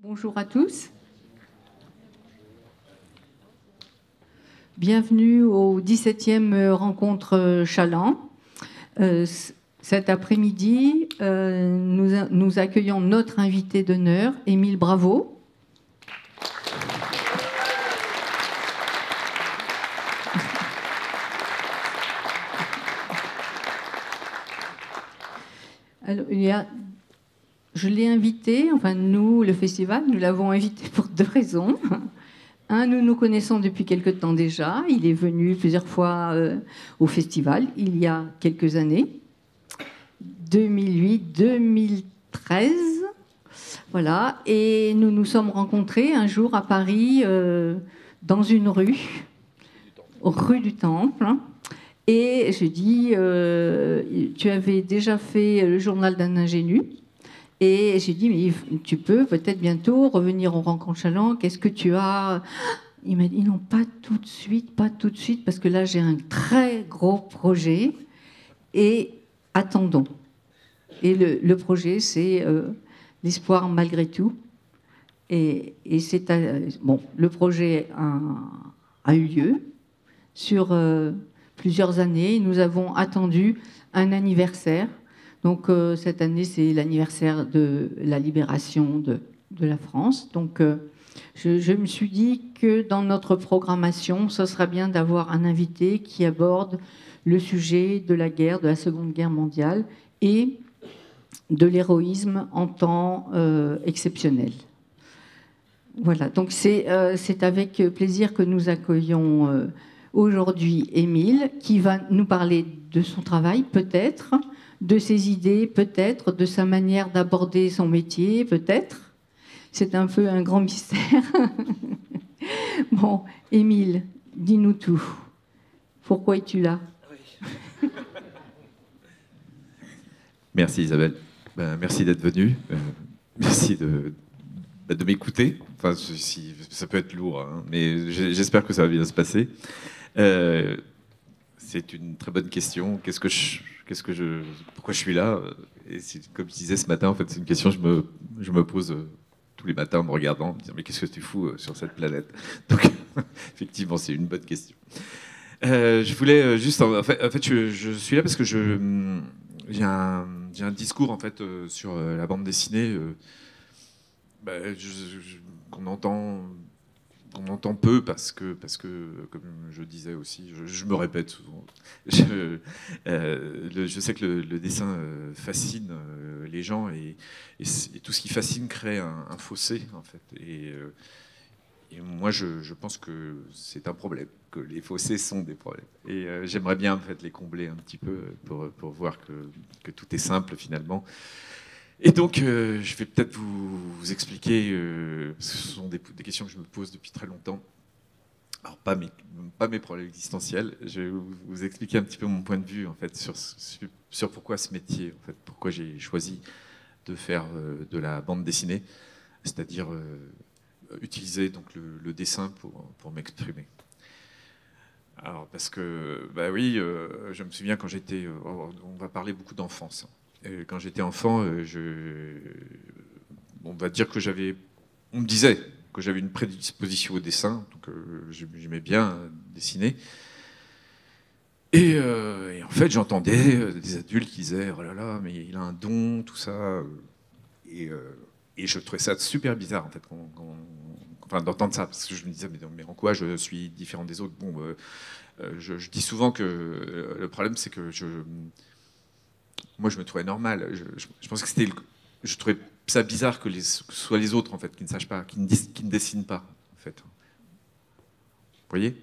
Bonjour à tous. Bienvenue au 17e rencontre Chaland. Cet après-midi, nous accueillons notre invité d'honneur, Émile Bravo. Alors, je l'ai invité, enfin nous, le festival, nous l'avons invité pour deux raisons. Un, nous nous connaissons depuis quelque temps déjà. Il est venu plusieurs fois au festival, il y a quelques années. 2008, 2013. Voilà. Et nous nous sommes rencontrés un jour à Paris, dans une rue du Temple. Et je dis, tu avais déjà fait le journal d'un ingénu. Et j'ai dit, mais tu peux peut-être bientôt revenir au Rencontre Chaland. Qu'est-ce que tu as? Il m'a dit, non, pas tout de suite, parce que là, j'ai un très gros projet. Et attendons. Et le projet, c'est l'espoir malgré tout. Et c'est bon, le projet a eu lieu sur plusieurs années. Nous avons attendu un anniversaire. Donc cette année, c'est l'anniversaire de la libération de la France. Donc je me suis dit que dans notre programmation, ce serait bien d'avoir un invité qui aborde le sujet de la guerre, de la Seconde Guerre mondiale et de l'héroïsme en temps exceptionnel. Voilà, donc c'est avec plaisir que nous accueillons aujourd'hui Émile, qui va nous parler de son travail, peut-être, de ses idées, peut-être, de sa manière d'aborder son métier, peut-être. C'est un peu un grand mystère. Bon, Émile, dis-nous tout. Pourquoi es-tu là? Merci Isabelle. Merci d'être venue. Merci de m'écouter. Enfin, ça peut être lourd, hein, mais j'espère que ça va bien se passer. C'est une très bonne question. Pourquoi je suis là? Et comme je disais ce matin, en fait, c'est une question que je me pose tous les matins en me regardant, en me disant mais qu'est-ce que tu fous sur cette planète? Donc, effectivement, c'est une bonne question. Je voulais juste, en fait, je suis là parce que j'ai un discours en fait sur la bande dessinée qu'on entend peu parce que comme je disais aussi, je me répète souvent. Je sais que le dessin fascine les gens et tout ce qui fascine crée un fossé en fait. Et moi, je pense que c'est un problème, que les fossés sont des problèmes. Et j'aimerais bien en fait les combler un petit peu pour voir que tout est simple finalement. Et donc, je vais peut-être vous expliquer, parce que ce sont des questions que je me pose depuis très longtemps. Alors, pas mes problèmes existentiels. Je vais vous expliquer un petit peu mon point de vue en fait sur pourquoi ce métier, en fait, pourquoi j'ai choisi de faire de la bande dessinée, c'est-à-dire utiliser donc le dessin pour m'exprimer. Alors parce que bah oui, je me souviens quand j'étais, on va parler beaucoup d'enfance. Quand j'étais enfant, on va dire que on me disait que j'avais une prédisposition au dessin, donc j'aimais bien dessiner. Et en fait, j'entendais des adultes qui disaient oh là là, mais il a un don, tout ça. Et je trouvais ça super bizarre en fait, enfin, d'entendre ça, parce que je me disais mais en quoi je suis différent des autres. Bon, je dis souvent que le problème c'est que moi je me trouvais normal. Je pense que je trouvais ça bizarre que ce soit les autres en fait qui ne sachent pas, qui ne dessinent pas en fait. Vous voyez?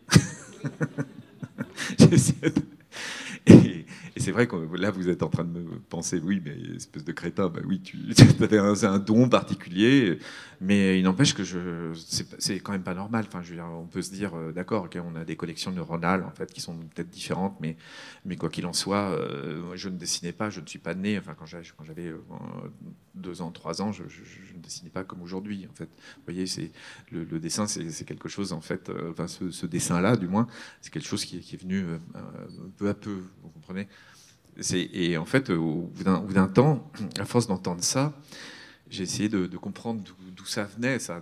Et c'est vrai que là, vous êtes en train de me penser, oui, mais espèce de crétin, bah oui, tu avais un don particulier, mais il n'empêche que c'est quand même pas normal. Enfin, je veux dire, on peut se dire, d'accord, okay, on a des collections neuronales en fait qui sont peut-être différentes, mais quoi qu'il en soit, je ne dessinais pas, je ne suis pas né. Enfin, quand j'avais 2 ans, 3 ans, je ne dessinais pas comme aujourd'hui. En fait, vous voyez, le dessin, c'est quelque chose en fait. Enfin, ce dessin-là, du moins, c'est quelque chose qui est venu peu à peu. Vous comprenez? Et en fait, au bout d'un temps, à force d'entendre ça, j'ai essayé de comprendre d'où ça venait, ça,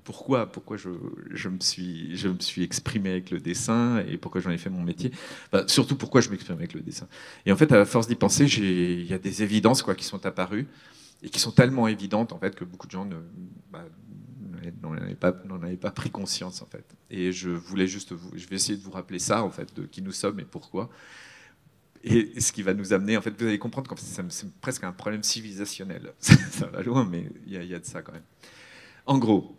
pourquoi je me suis exprimé avec le dessin et pourquoi j'en ai fait mon métier. Enfin, surtout pourquoi je m'exprime avec le dessin. Et en fait, à force d'y penser, il y a des évidences quoi, qui sont apparues et qui sont tellement évidentes en fait, que beaucoup de gens n'en avaient pas pris conscience en fait. Et je vais essayer de vous rappeler ça en fait, de qui nous sommes et pourquoi. Et ce qui va nous amener, en fait, vous allez comprendre que c'est presque un problème civilisationnel. Ça va loin, mais il y a de ça quand même. En gros,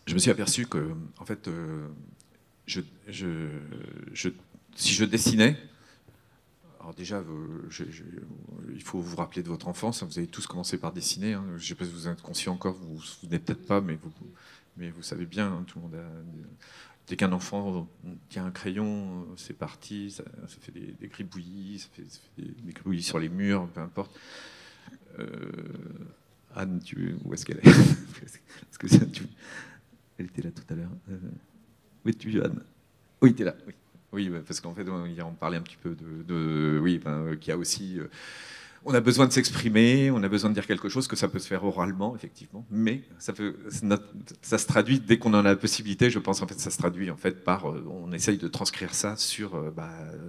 je me suis aperçu que, en fait, si je dessinais, alors déjà, il faut vous rappeler de votre enfance. Vous avez tous commencé par dessiner. Hein. Je ne sais pas si vous êtes conscient encore, vous ne vous souvenez peut-être pas, mais vous savez bien, hein, tout le monde a... Dès qu'un enfant tient un crayon, c'est parti, ça fait des gribouillis, ça fait des gribouillis sur les murs, peu importe. Anne, où est-ce qu'elle est, elle était là tout à l'heure. Où es-tu, Anne? Oui, tu es là. Oui, parce qu'en fait, on parlait un petit peu qu'il y a aussi... on a besoin de s'exprimer, on a besoin de dire quelque chose, que ça peut se faire oralement, effectivement, mais ça se traduit, dès qu'on en a la possibilité, je pense, en fait, ça se traduit en fait, par... on essaye de transcrire ça sur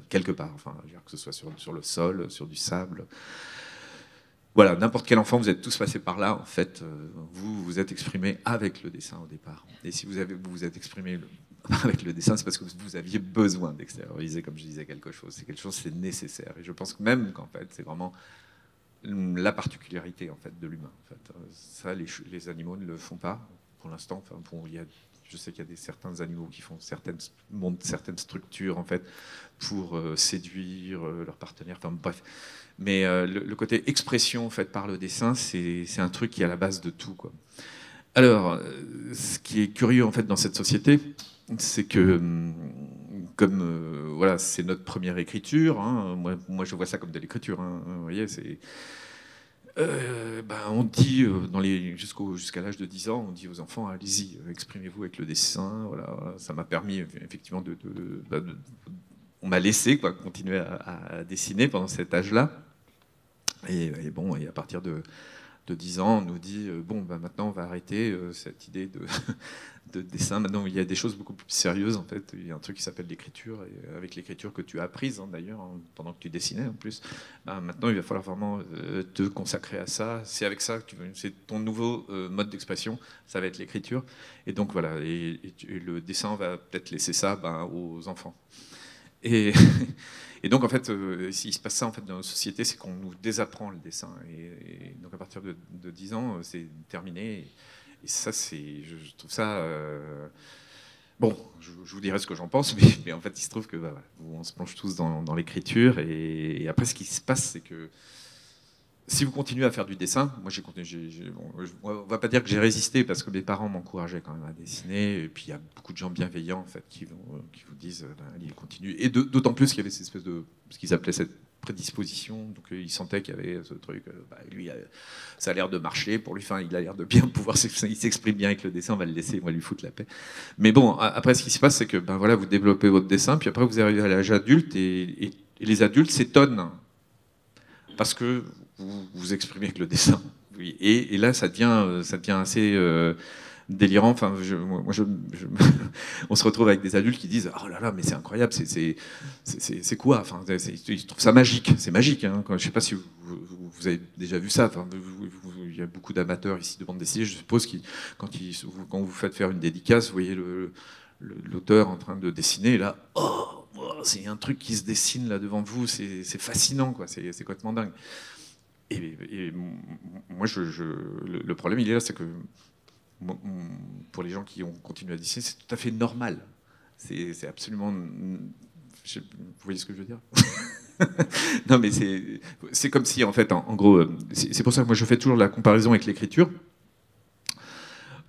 quelque part, enfin, que ce soit sur le sol, sur du sable. Voilà, n'importe quel enfant, vous êtes tous passés par là, en fait, vous vous êtes exprimé avec le dessin au départ. Et si vous vous êtes exprimé avec le dessin, c'est parce que vous aviez besoin d'extérioriser, comme je disais, quelque chose. C'est quelque chose, c'est nécessaire. Et je pense que même qu'en fait, c'est vraiment la particularité en fait, de l'humain. En fait. Ça, les animaux ne le font pas pour l'instant. Enfin, je sais qu'il y a certains animaux qui montent certaines structures en fait, pour séduire leur partenaire. Enfin, bref. Mais le côté expression faite par le dessin, c'est un truc qui est à la base de tout, quoi. Alors, ce qui est curieux en fait, dans cette société, c'est que comme voilà, c'est notre première écriture, hein, moi je vois ça comme de l'écriture, hein, vous voyez, c'est... on dit, jusqu'à l'âge de 10 ans, on dit aux enfants, allez-y, exprimez-vous avec le dessin. Voilà, ça m'a permis, effectivement, on m'a laissé continuer à dessiner pendant cet âge-là. Et à partir de 10 ans, on nous dit, maintenant, on va arrêter cette idée de dessin. Maintenant, il y a des choses beaucoup plus sérieuses, en fait. Il y a un truc qui s'appelle l'écriture, et avec l'écriture que tu as apprise, hein, d'ailleurs, pendant que tu dessinais, en plus. Maintenant, il va falloir vraiment te consacrer à ça. C'est avec ça que c'est ton nouveau mode d'expression, ça va être l'écriture. Et donc, voilà, et le dessin va peut-être laisser ça aux enfants. Et donc, en fait, s'il se passe ça en fait, dans nos sociétés, c'est qu'on nous désapprend le dessin. Et donc, à partir de 10 ans, c'est terminé. Et ça, je trouve ça... je vous dirai ce que j'en pense, mais en fait, il se trouve que on se plonge tous dans l'écriture. Et après, ce qui se passe, c'est que si vous continuez à faire du dessin, moi j'ai continué, on ne va pas dire que j'ai résisté parce que mes parents m'encourageaient quand même à dessiner, et puis il y a beaucoup de gens bienveillants en fait, qui vous disent allez, continue, et d'autant plus qu'il y avait cette espèce de ce qu'ils appelaient cette prédisposition, donc ils sentaient qu'il y avait ce truc, lui ça a l'air de marcher pour lui, enfin il a l'air de bien pouvoir il s'exprime bien avec le dessin, on va le laisser, on va lui foutre la paix. Mais bon, après ce qui se passe c'est que vous développez votre dessin, puis après vous arrivez à l'âge adulte et les adultes s'étonnent parce que vous vous exprimez avec le dessin. Oui. Et là, ça devient assez délirant. Enfin, on se retrouve avec des adultes qui disent « Oh là là, mais c'est incroyable, c'est quoi ?» Enfin, ils trouvent ça magique. C'est magique. Hein. Je ne sais pas si vous avez déjà vu ça. Enfin, il y a beaucoup d'amateurs ici de bande dessinée. Je suppose que quand vous faites faire une dédicace, vous voyez l'auteur en train de dessiner, et là, oh, c'est un truc qui se dessine là devant vous. C'est fascinant, quoi. C'est complètement dingue. Et moi, le problème, il est là, c'est que pour les gens qui ont continué à dessiner, c'est tout à fait normal. C'est absolument... Vous voyez ce que je veux dire? Non, mais c'est comme si, en fait, en gros, c'est pour ça que moi, je fais toujours la comparaison avec l'écriture,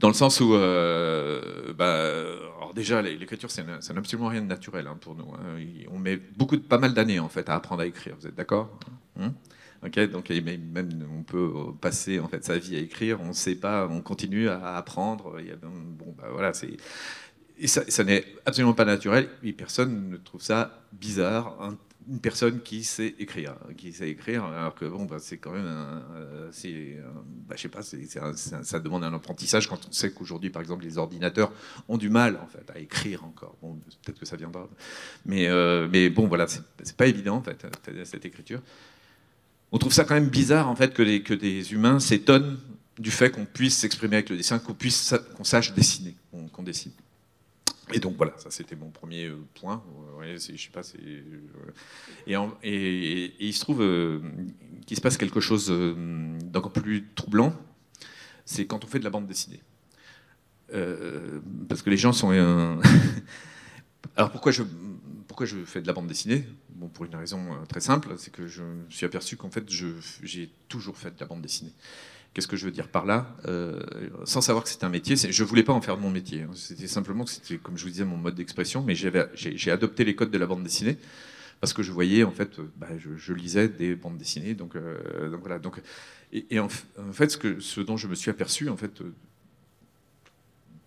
dans le sens où, alors déjà, l'écriture, ça n'a absolument rien de naturel pour nous. Hein. On met pas mal d'années, en fait, à apprendre à écrire. Vous êtes d'accord? Okay, donc même on peut passer en fait sa vie à écrire, on ne sait pas, on continue à apprendre. Voilà, et ça n'est absolument pas naturel. Et personne ne trouve ça bizarre, une personne qui sait écrire, alors que bon, bah, c'est quand même, bah, je sais pas, ça demande un apprentissage quand on sait qu'aujourd'hui, par exemple, les ordinateurs ont du mal en fait à écrire encore. Bon, peut-être que ça viendra, mais bon, voilà, c'est pas évident en fait cette écriture. On trouve ça quand même bizarre en fait que des humains s'étonnent du fait qu'on puisse s'exprimer avec le dessin, qu'on sache dessiner, qu'on dessine. Et donc voilà, ça c'était mon premier point. Ouais, je sais pas, et il se trouve qu'il se passe quelque chose d'encore plus troublant, c'est quand on fait de la bande dessinée. Parce que les gens sont... Alors pourquoi je fais de la bande dessinée? Bon, pour une raison très simple, c'est que je me suis aperçu qu'en fait j'ai toujours fait de la bande dessinée. Qu'est-ce que je veux dire par là? Sans savoir que c'était un métier, je ne voulais pas en faire mon métier. C'était simplement que c'était, comme je vous disais, mon mode d'expression, mais j'ai adopté les codes de la bande dessinée parce que je voyais, en fait, je lisais des bandes dessinées. Donc voilà. Et en fait, ce dont je me suis aperçu, en fait,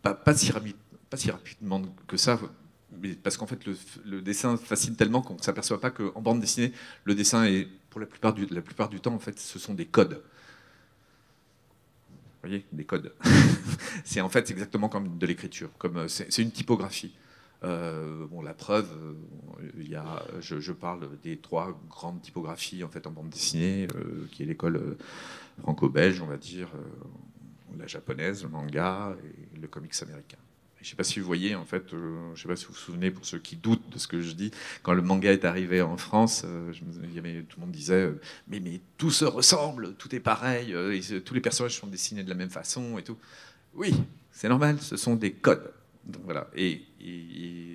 pas si rapidement que ça, mais parce qu'en fait, le dessin fascine tellement qu'on ne s'aperçoit pas qu'en bande dessinée, le dessin est, pour la plupart du temps, en fait, ce sont des codes. Vous voyez, des codes. C'est en fait exactement comme de l'écriture, c'est une typographie. Bon, la preuve, je parle des 3 grandes typographies en fait en bande dessinée, qui est l'école franco-belge, on va dire, la japonaise, le manga et le comics américain. Je ne sais pas si vous voyez, en fait, je ne sais pas si vous vous souvenez, pour ceux qui doutent de ce que je dis, quand le manga est arrivé en France, tout le monde disait mais tout se ressemble, tout est pareil, tous les personnages sont dessinés de la même façon et tout. Oui, c'est normal, ce sont des codes. Donc, voilà. Et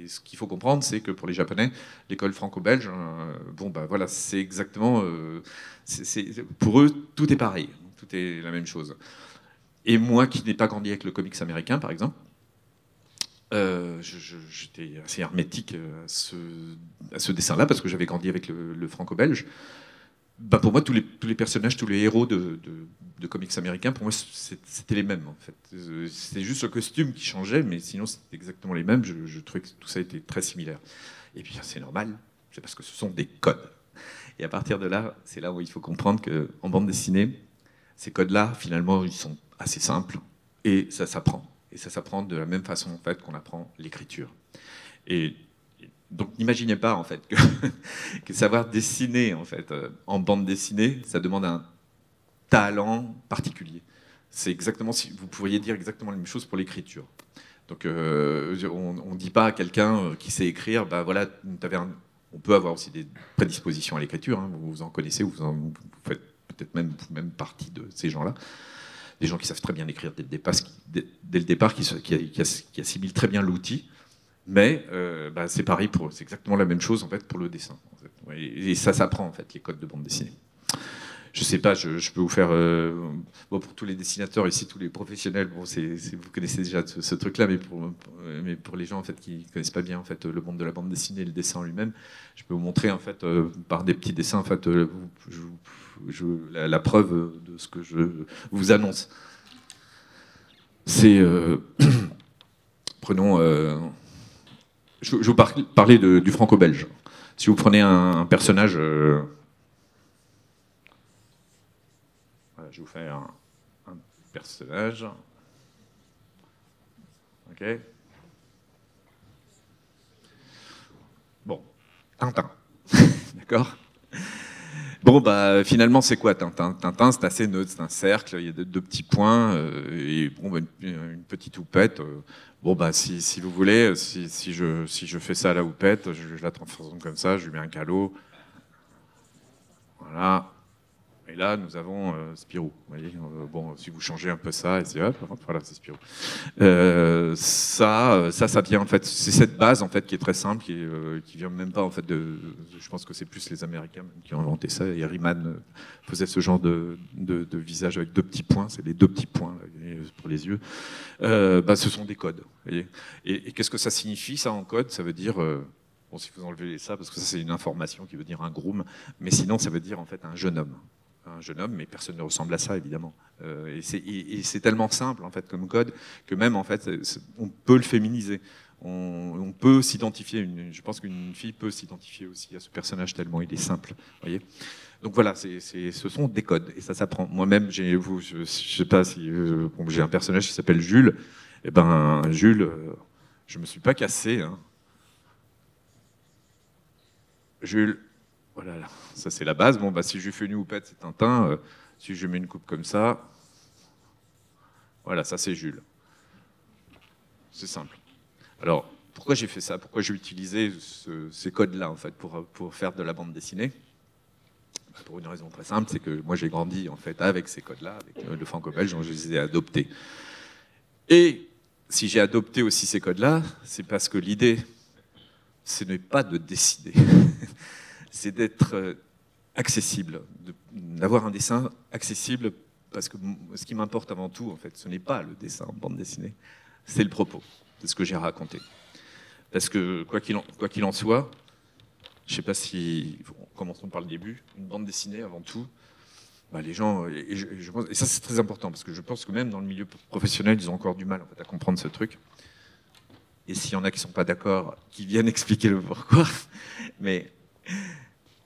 ce qu'il faut comprendre, c'est que pour les Japonais, l'école franco-belge, bon, bah, voilà, c'est exactement... pour eux, tout est pareil, tout est la même chose. Et moi, qui n'ai pas grandi avec le comics américain, par exemple, j'étais assez hermétique à ce dessin-là parce que j'avais grandi avec le franco-belge. Bah pour moi, tous les personnages, tous les héros de comics américains, pour moi, c'était les mêmes. En fait, c'était juste le costume qui changeait, mais sinon, c'était exactement les mêmes. Je trouvais que tout ça était très similaire. Et puis, c'est normal, c'est parce que ce sont des codes. Et à partir de là, c'est là où il faut comprendre qu'en bande dessinée, ces codes-là, finalement, ils sont assez simples et ça s'apprend. Et ça s'apprend de la même façon en fait qu'on apprend l'écriture. Et donc n'imaginez pas en fait que savoir dessiner en fait en bande dessinée, ça demande un talent particulier. C'est exactement, si vous pourriez dire exactement la même chose pour l'écriture. Donc on ne dit pas à quelqu'un qui sait écrire, bah voilà, on peut avoir aussi des prédispositions à l'écriture. Hein, vous en connaissez, vous faites peut-être même partie de ces gens-là. Des gens qui savent très bien écrire dès le départ, qui assimilent très bien l'outil, mais bah, c'est pareil, c'est exactement la même chose en fait pour le dessin. En fait. Et ça s'apprend en fait, les codes de bande dessinée. Je sais pas, je peux vous faire... bon, pour tous les dessinateurs ici, tous les professionnels, bon, vous connaissez déjà ce truc-là, mais pour les gens en fait, qui ne connaissent pas bien en fait, le monde de la bande dessinée et le dessin en lui-même, je peux vous montrer en fait, par des petits dessins en fait, la preuve de ce que je vous annonce. C'est... prenons... je vous parlais du franco-belge. Si vous prenez un personnage... je vous fais un personnage. Ok. Bon, Tintin. D'accord. Bon, bah, finalement, c'est quoi Tintin? Tintin, c'est assez neutre, c'est un cercle, il y a deux petits points, et bon, bah, une petite houppette. Bon, bah, si vous voulez, si je fais ça à la houppette, je la transforme comme ça, je lui mets un calot. Voilà. Et là, nous avons Spirou. Vous voyez, bon, si vous changez un peu ça, et c'est hop, voilà, c'est Spirou. Ça vient en fait. C'est cette base en fait qui est très simple, qui vient même pas en fait de. Je pense que c'est plus les Américains même qui ont inventé ça. Et Riemann faisait ce genre de visage avec deux petits points. C'est les deux petits points là, pour les yeux. Bah, ce sont des codes. Vous voyez. Et qu'est-ce que ça signifie ça en code? Ça veut dire bon, si vous enlevez ça, parce que ça c'est une information qui veut dire un groom, mais sinon ça veut dire en fait un jeune homme. Un jeune homme, mais personne ne ressemble à ça, évidemment. Et c'est tellement simple, en fait, comme code, que même, en fait, on peut le féminiser. on peut s'identifier, je pense qu'une fille peut s'identifier aussi à ce personnage tellement il est simple. Voyez, donc voilà, ce sont des codes et ça s'apprend. Moi-même, je sais pas si j'ai un personnage qui s'appelle Jules. Et ben Jules, je me suis pas cassé. Hein. Jules, voilà, ça c'est la base. Bon, bah, si je lui fais une houppette, c'est Tintin. Si je mets une coupe comme ça, voilà, ça c'est Jules. C'est simple. Alors, pourquoi j'ai fait ça? Pourquoi j'ai utilisé ces codes-là, en fait, pour faire de la bande dessinée? Pour une raison très simple, c'est que moi j'ai grandi en fait avec ces codes-là, avec le franco-belge, dont je les ai adoptés. Et si j'ai adopté aussi ces codes-là, c'est parce que l'idée, ce n'est pas de décider, c'est d'être accessible, d'avoir un dessin accessible, parce que ce qui m'importe avant tout, en fait, ce n'est pas le dessin en bande dessinée, c'est le propos, c'est ce que j'ai raconté. Parce que quoi qu'il en soit, je ne sais pas si, commençons par le début, une bande dessinée avant tout, bah les gens, et ça c'est très important, parce que je pense que même dans le milieu professionnel, ils ont encore du mal en fait, à comprendre ce truc. Et s'il y en a qui ne sont pas d'accord, qui viennent expliquer le pourquoi. Mais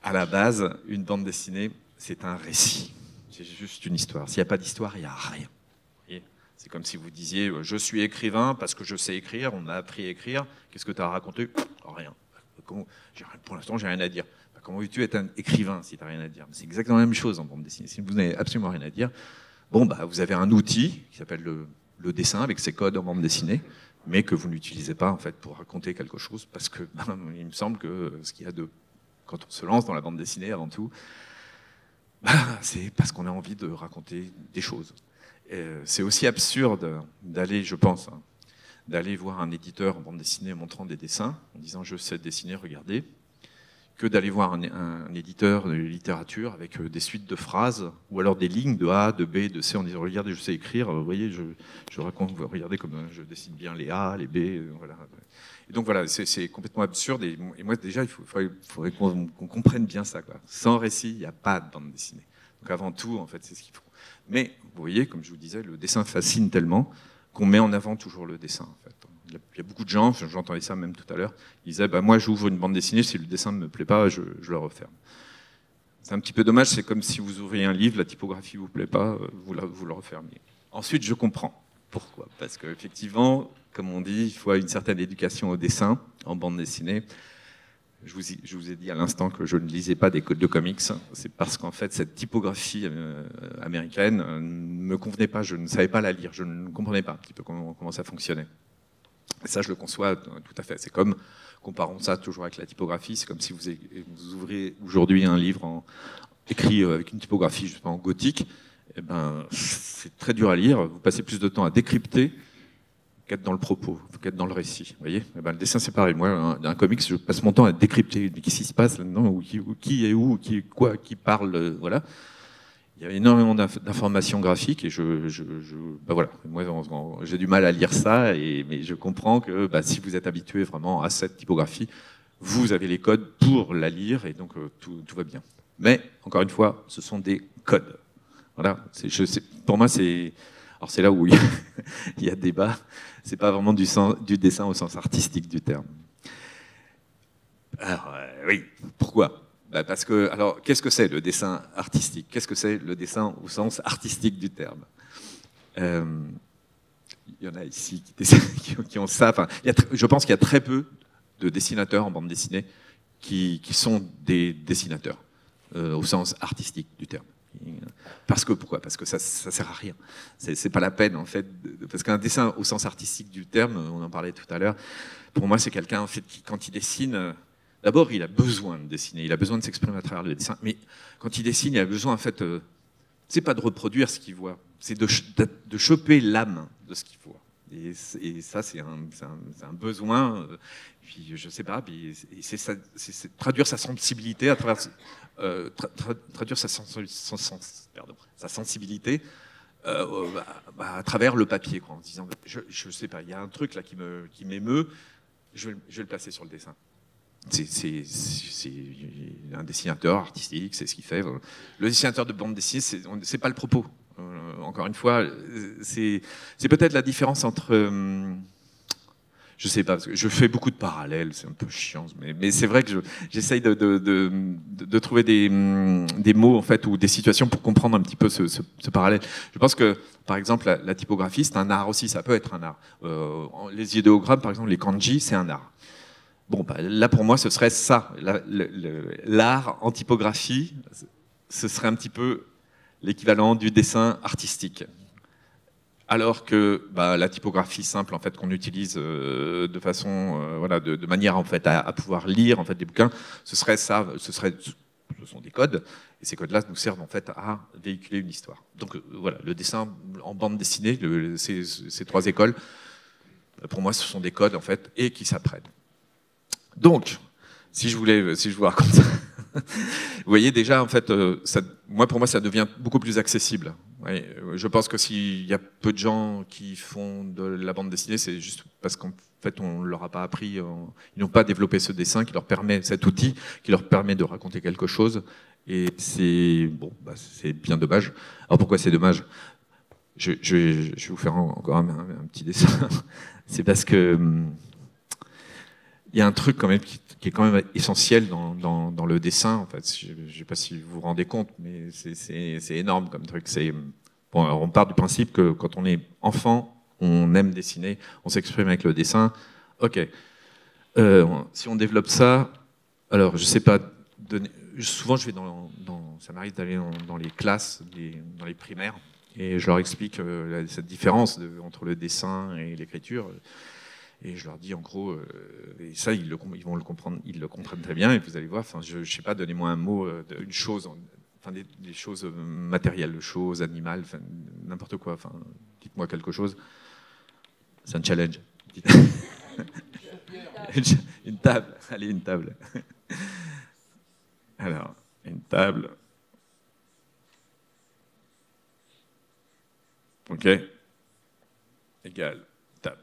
à la base, une bande dessinée, c'est un récit. C'est juste une histoire. S'il n'y a pas d'histoire, il n'y a rien. C'est comme si vous disiez « je suis écrivain parce que je sais écrire, on m'a appris à écrire, qu'est-ce que tu as raconté ?» Rien. Pour l'instant, j'ai rien à dire. Comment veux-tu être un écrivain si tu n'as rien à dire? C'est exactement la même chose en bande dessinée. Si vous n'avez absolument rien à dire, bon, bah, vous avez un outil qui s'appelle le dessin avec ses codes en bande dessinée, mais que vous n'utilisez pas en fait, pour raconter quelque chose, parce que il me semble que ce qu'il y a de... Quand on se lance dans la bande dessinée, avant tout, c'est parce qu'on a envie de raconter des choses. C'est aussi absurde d'aller, je pense, d'aller voir un éditeur en bande dessinée montrant des dessins, en disant « je sais dessiner, regardez », que d'aller voir un éditeur de littérature avec des suites de phrases, ou alors des lignes de A, de B, de C, en disant « regardez, je sais écrire, vous voyez, je raconte, regardez comme je dessine bien les A, les B, voilà ». Et donc voilà, c'est complètement absurde, et moi déjà, il faudrait qu'on comprenne bien ça, quoi. Sans récit, il n'y a pas de bande dessinée. Donc avant tout, en fait, c'est ce qu'il faut. Mais, vous voyez, comme je vous disais, le dessin fascine tellement qu'on met en avant toujours le dessin, en fait. Il y a beaucoup de gens, j'entendais ça même tout à l'heure, ils disaient bah, « moi j'ouvre une bande dessinée, si le dessin ne me plaît pas, je le referme ». C'est un petit peu dommage, c'est comme si vous ouvriez un livre, la typographie ne vous plaît pas, vous le refermiez. Ensuite, je comprends. Pourquoi? Parce qu'effectivement, comme on dit, il faut une certaine éducation au dessin en bande dessinée. Je vous ai dit à l'instant que je ne lisais pas des codes de comics. C'est parce qu'en fait, cette typographie américaine ne me convenait pas. Je ne savais pas la lire. Je ne comprenais pas un petit peu comment ça fonctionnait. Et ça, je le conçois tout à fait. C'est comme, comparons ça toujours avec la typographie, c'est comme si vous ouvrez aujourd'hui un livre écrit avec une typographie, je sais pas, en gothique. Eh ben, c'est très dur à lire. Vous passez plus de temps à décrypter qu'être dans le propos, qu'être dans le récit. Vous voyez, eh ben, le dessin, c'est pareil. Moi, un comics, je passe mon temps à décrypter. Mais qu'est-ce qui se passe là-dedans, ou qui est où, qui est quoi, qui parle, voilà. Il y a énormément d'informations graphiques et bah voilà, moi j'ai du mal à lire ça, mais je comprends que bah, si vous êtes habitué vraiment à cette typographie, vous avez les codes pour la lire et donc tout va bien. Mais encore une fois, ce sont des codes. Voilà, pour moi c'est là où il y a débat. C'est pas vraiment du dessin au sens artistique du terme. Alors oui, pourquoi? Bah parce que, alors, qu'est-ce que c'est le dessin artistique? Qu'est-ce que c'est le dessin au sens artistique du terme? Il y en a ici qui ont ça. Enfin, je pense qu'il y a très peu de dessinateurs en bande dessinée qui sont des dessinateurs au sens artistique du terme. Pourquoi? Parce que ça sert à rien. C'est pas la peine, en fait. Parce qu'un dessin au sens artistique du terme, on en parlait tout à l'heure, pour moi, c'est quelqu'un, en fait, qui, quand il dessine... D'abord, il a besoin de dessiner, il a besoin de s'exprimer à travers le dessin, mais quand il dessine, il a besoin, en fait, c'est pas de reproduire ce qu'il voit, c'est de choper l'âme de ce qu'il voit. Et ça, c'est un besoin, puis je sais pas, c'est traduire sa sensibilité à travers, traduire sa sensibilité à travers le papier, quoi, en se disant, je sais pas, il y a un truc là qui m'émeut, je vais le placer sur le dessin. C'est un dessinateur artistique, c'est ce qu'il fait. Le dessinateur de bande dessinée, c'est pas le propos. Encore une fois, c'est peut-être la différence entre... Je sais pas, parce que je fais beaucoup de parallèles, c'est un peu chiant, mais c'est vrai que j'essaye de trouver des mots en fait ou des situations pour comprendre un petit peu ce parallèle. Je pense que, par exemple, la typographie, c'est un art aussi, ça peut être un art. Les idéogrammes, par exemple, les kanji, c'est un art. Bon, bah, là pour moi, ce serait ça. L'art en typographie, ce serait un petit peu l'équivalent du dessin artistique. Alors que bah, la typographie simple en fait qu'on utilise de façon voilà de manière en fait à pouvoir lire en fait des bouquins, ce sont des codes et ces codes-là nous servent en fait à véhiculer une histoire. Donc voilà, le dessin en bande dessinée, ces trois écoles, pour moi ce sont des codes en fait et qui s'apprennent. Donc si je vous raconte ça, vous voyez déjà en fait, pour moi ça devient beaucoup plus accessible. Oui, je pense que s'il y a peu de gens qui font de la bande dessinée, c'est juste parce qu'en fait, on ne leur a pas appris, ils n'ont pas développé ce dessin qui leur permet, cet outil qui leur permet de raconter quelque chose. Et c'est bon, bah, c'est bien dommage. Alors pourquoi c'est dommage? Je vais vous faire encore un petit dessin. C'est parce que il y a un truc quand même qui est quand même essentiel dans le dessin. En fait, je ne sais pas si vous vous rendez compte, mais c'est énorme comme truc. Bon, alors on part du principe que quand on est enfant, on aime dessiner, on s'exprime avec le dessin. Ok. Si on développe ça, alors je sais pas. Souvent, je vais ça m'arrive d'aller dans les classes, dans les primaires, et je leur explique cette différence entre le dessin et l'écriture. Et je leur dis en gros, et ça ils vont le comprendre, ils le comprennent très bien. Et vous allez voir, enfin, je sais pas, donnez-moi un mot, une chose, enfin des choses matérielles, choses animales, enfin, n'importe quoi. Enfin, dites-moi quelque chose. C'est un challenge. Une table. Allez, une table. Alors, une table. Ok. Égal. Table.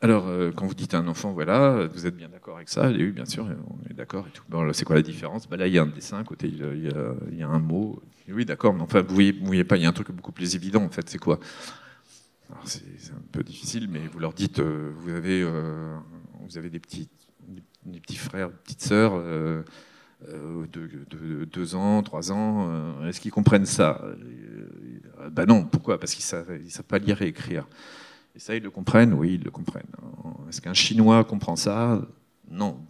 Alors, quand vous dites à un enfant, voilà, vous êtes bien d'accord avec ça? Oui, bien sûr, on est d'accord et tout. Bon, c'est quoi la différence? Bah là, il y a un dessin, à côté, il y a un mot. Oui, d'accord, mais enfin, vous voyez pas, il y a un truc beaucoup plus évident, en fait, c'est quoi? Alors, c'est un peu difficile, mais vous leur dites, vous avez des petits frères, des petites sœurs de 2 ans, 3 ans, est-ce qu'ils comprennent ça? Ben non, pourquoi? Parce qu'ils savent pas lire et écrire. Et ça, ils le comprennent? Oui, ils le comprennent. Est-ce qu'un Chinois comprend ça? Non.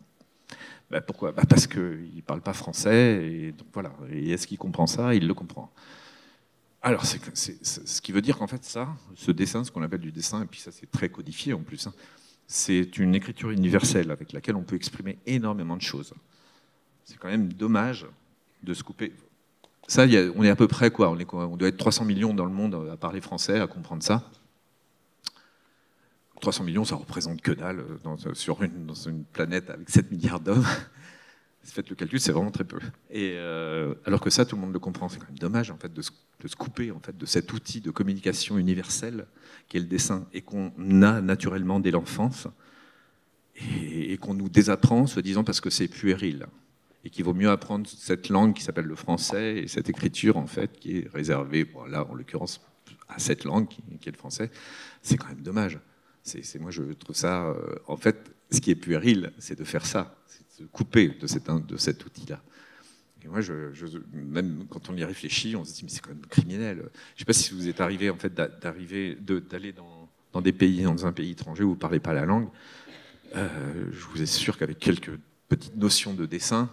Ben pourquoi? Ben parce qu'il ne parle pas français, et donc voilà. Et est-ce qu'il comprend ça? Il le comprend. Alors, ce qui veut dire qu'en fait, ce dessin, ce qu'on appelle du dessin, et puis ça c'est très codifié en plus, hein, c'est une écriture universelle avec laquelle on peut exprimer énormément de choses. C'est quand même dommage de se couper. Ça, on est à peu près quoi? On doit être 300 millions dans le monde à parler français, à comprendre ça. 300 millions, ça représente que dalle dans une planète avec 7 milliards d'hommes. Faites le calcul, c'est vraiment très peu. Et alors que ça, tout le monde le comprend. C'est quand même dommage en fait, de se couper en fait, de cet outil de communication universelle qu'est le dessin et qu'on a naturellement dès l'enfance et qu'on nous désapprend, se disant parce que c'est puéril. Et qu'il vaut mieux apprendre cette langue qui s'appelle le français et cette écriture en fait qui est réservée, bon, là en l'occurrence, à cette langue qui est le français. C'est quand même dommage. Moi, je trouve ça. En fait, ce qui est puéril, c'est de faire ça, c'est de se couper de cet outil-là. Et moi, même quand on y réfléchit, on se dit mais c'est quand même criminel. Je ne sais pas si vous êtes arrivé en fait d'aller dans des pays, dans un pays étranger où vous ne parlez pas la langue. Je vous assure qu'avec quelques petites notions de dessin,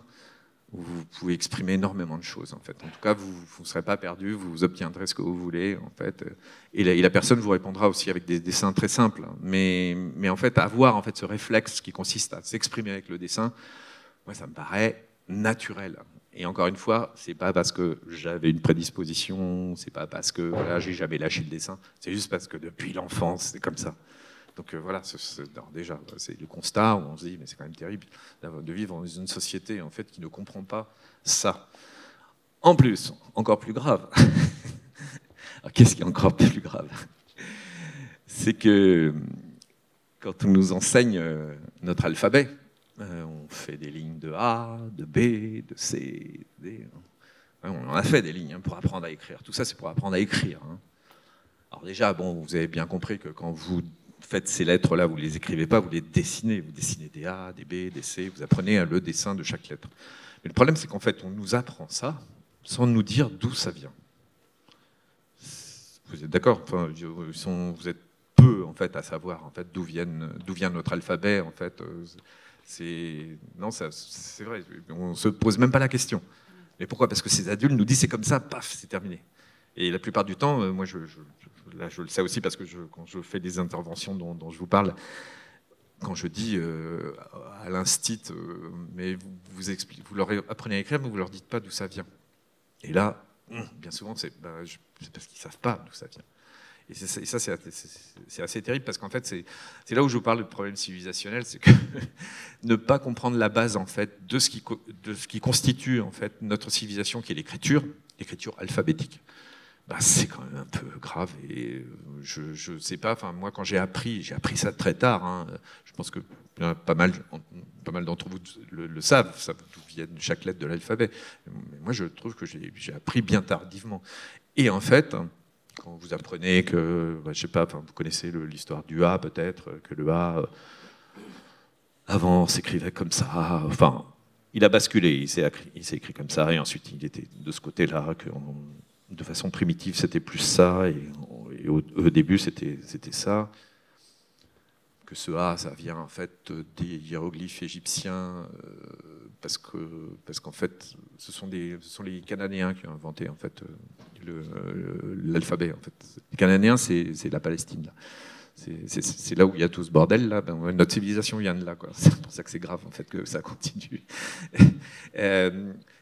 vous pouvez exprimer énormément de choses en fait. En tout cas, vous ne serez pas perdu, vous obtiendrez ce que vous voulez en fait. Et la personne vous répondra aussi avec des dessins très simples. Mais en fait, avoir en fait ce réflexe qui consiste à s'exprimer avec le dessin, moi ça me paraît naturel. Et encore une fois, c'est pas parce que j'avais une prédisposition, c'est pas parce que voilà, j'ai jamais lâché le dessin, c'est juste parce que depuis l'enfance, c'est comme ça. Donc voilà, déjà, c'est le constat où on se dit, mais c'est quand même terrible de vivre dans une société en fait, qui ne comprend pas ça. En plus, encore plus grave, alors, qu'est-ce qui est encore plus grave? C'est que quand on nous enseigne notre alphabet, on fait des lignes de A, de B, de C, D. On en a fait des lignes pour apprendre à écrire. Tout ça, c'est pour apprendre à écrire. Hein. Alors déjà, bon, vous avez bien compris que quand vous faites ces lettres-là, vous ne les écrivez pas, vous les dessinez. Vous dessinez des A, des B, des C, vous apprenez le dessin de chaque lettre. Mais le problème, c'est qu'en fait, on nous apprend ça sans nous dire d'où ça vient. Vous êtes d'accord? Enfin, vous êtes peu, en fait, à savoir en fait, d'où vient notre alphabet. En fait, non, c'est vrai, on ne se pose même pas la question. Mais pourquoi? Parce que ces adultes nous disent c'est comme ça, paf, c'est terminé. Et la plupart du temps, moi, là, je le sais aussi parce que quand je fais des interventions dont je vous parle, quand je dis à l'instit, mais vous leur apprenez à écrire, mais vous leur dites pas d'où ça vient. Et là, bien souvent, c'est parce qu'ils savent pas d'où ça vient. Et ça, c'est assez terrible parce qu'en fait, c'est là où je vous parle de problème civilisationnel, c'est que ne pas comprendre la base en fait de ce qui constitue en fait notre civilisation, qui est l'écriture alphabétique. C'est quand même un peu grave et je sais pas. Enfin, moi, quand j'ai appris ça très tard. Hein, je pense que pas mal d'entre vous le savent d'où vient chaque lettre de l'alphabet. Mais moi, je trouve que j'ai appris bien tardivement. Et en fait, quand vous apprenez que, je sais pas, vous connaissez l'histoire du A peut-être, que le A avant s'écrivait comme ça. Enfin, il a basculé, il s'est écrit comme ça, et ensuite il était de ce côté-là, que de façon primitive c'était plus ça, et au début c'était ça. Que ce A, ça vient en fait des hiéroglyphes égyptiens, parce qu'en fait, ce sont les Cananéens qui ont inventé en fait l'alphabet. En fait, les Cananéens, c'est la Palestine. Là. C'est là où il y a tout ce bordel là. Notre civilisation vient de là, quoi. C'est pour ça que c'est grave en fait que ça continue.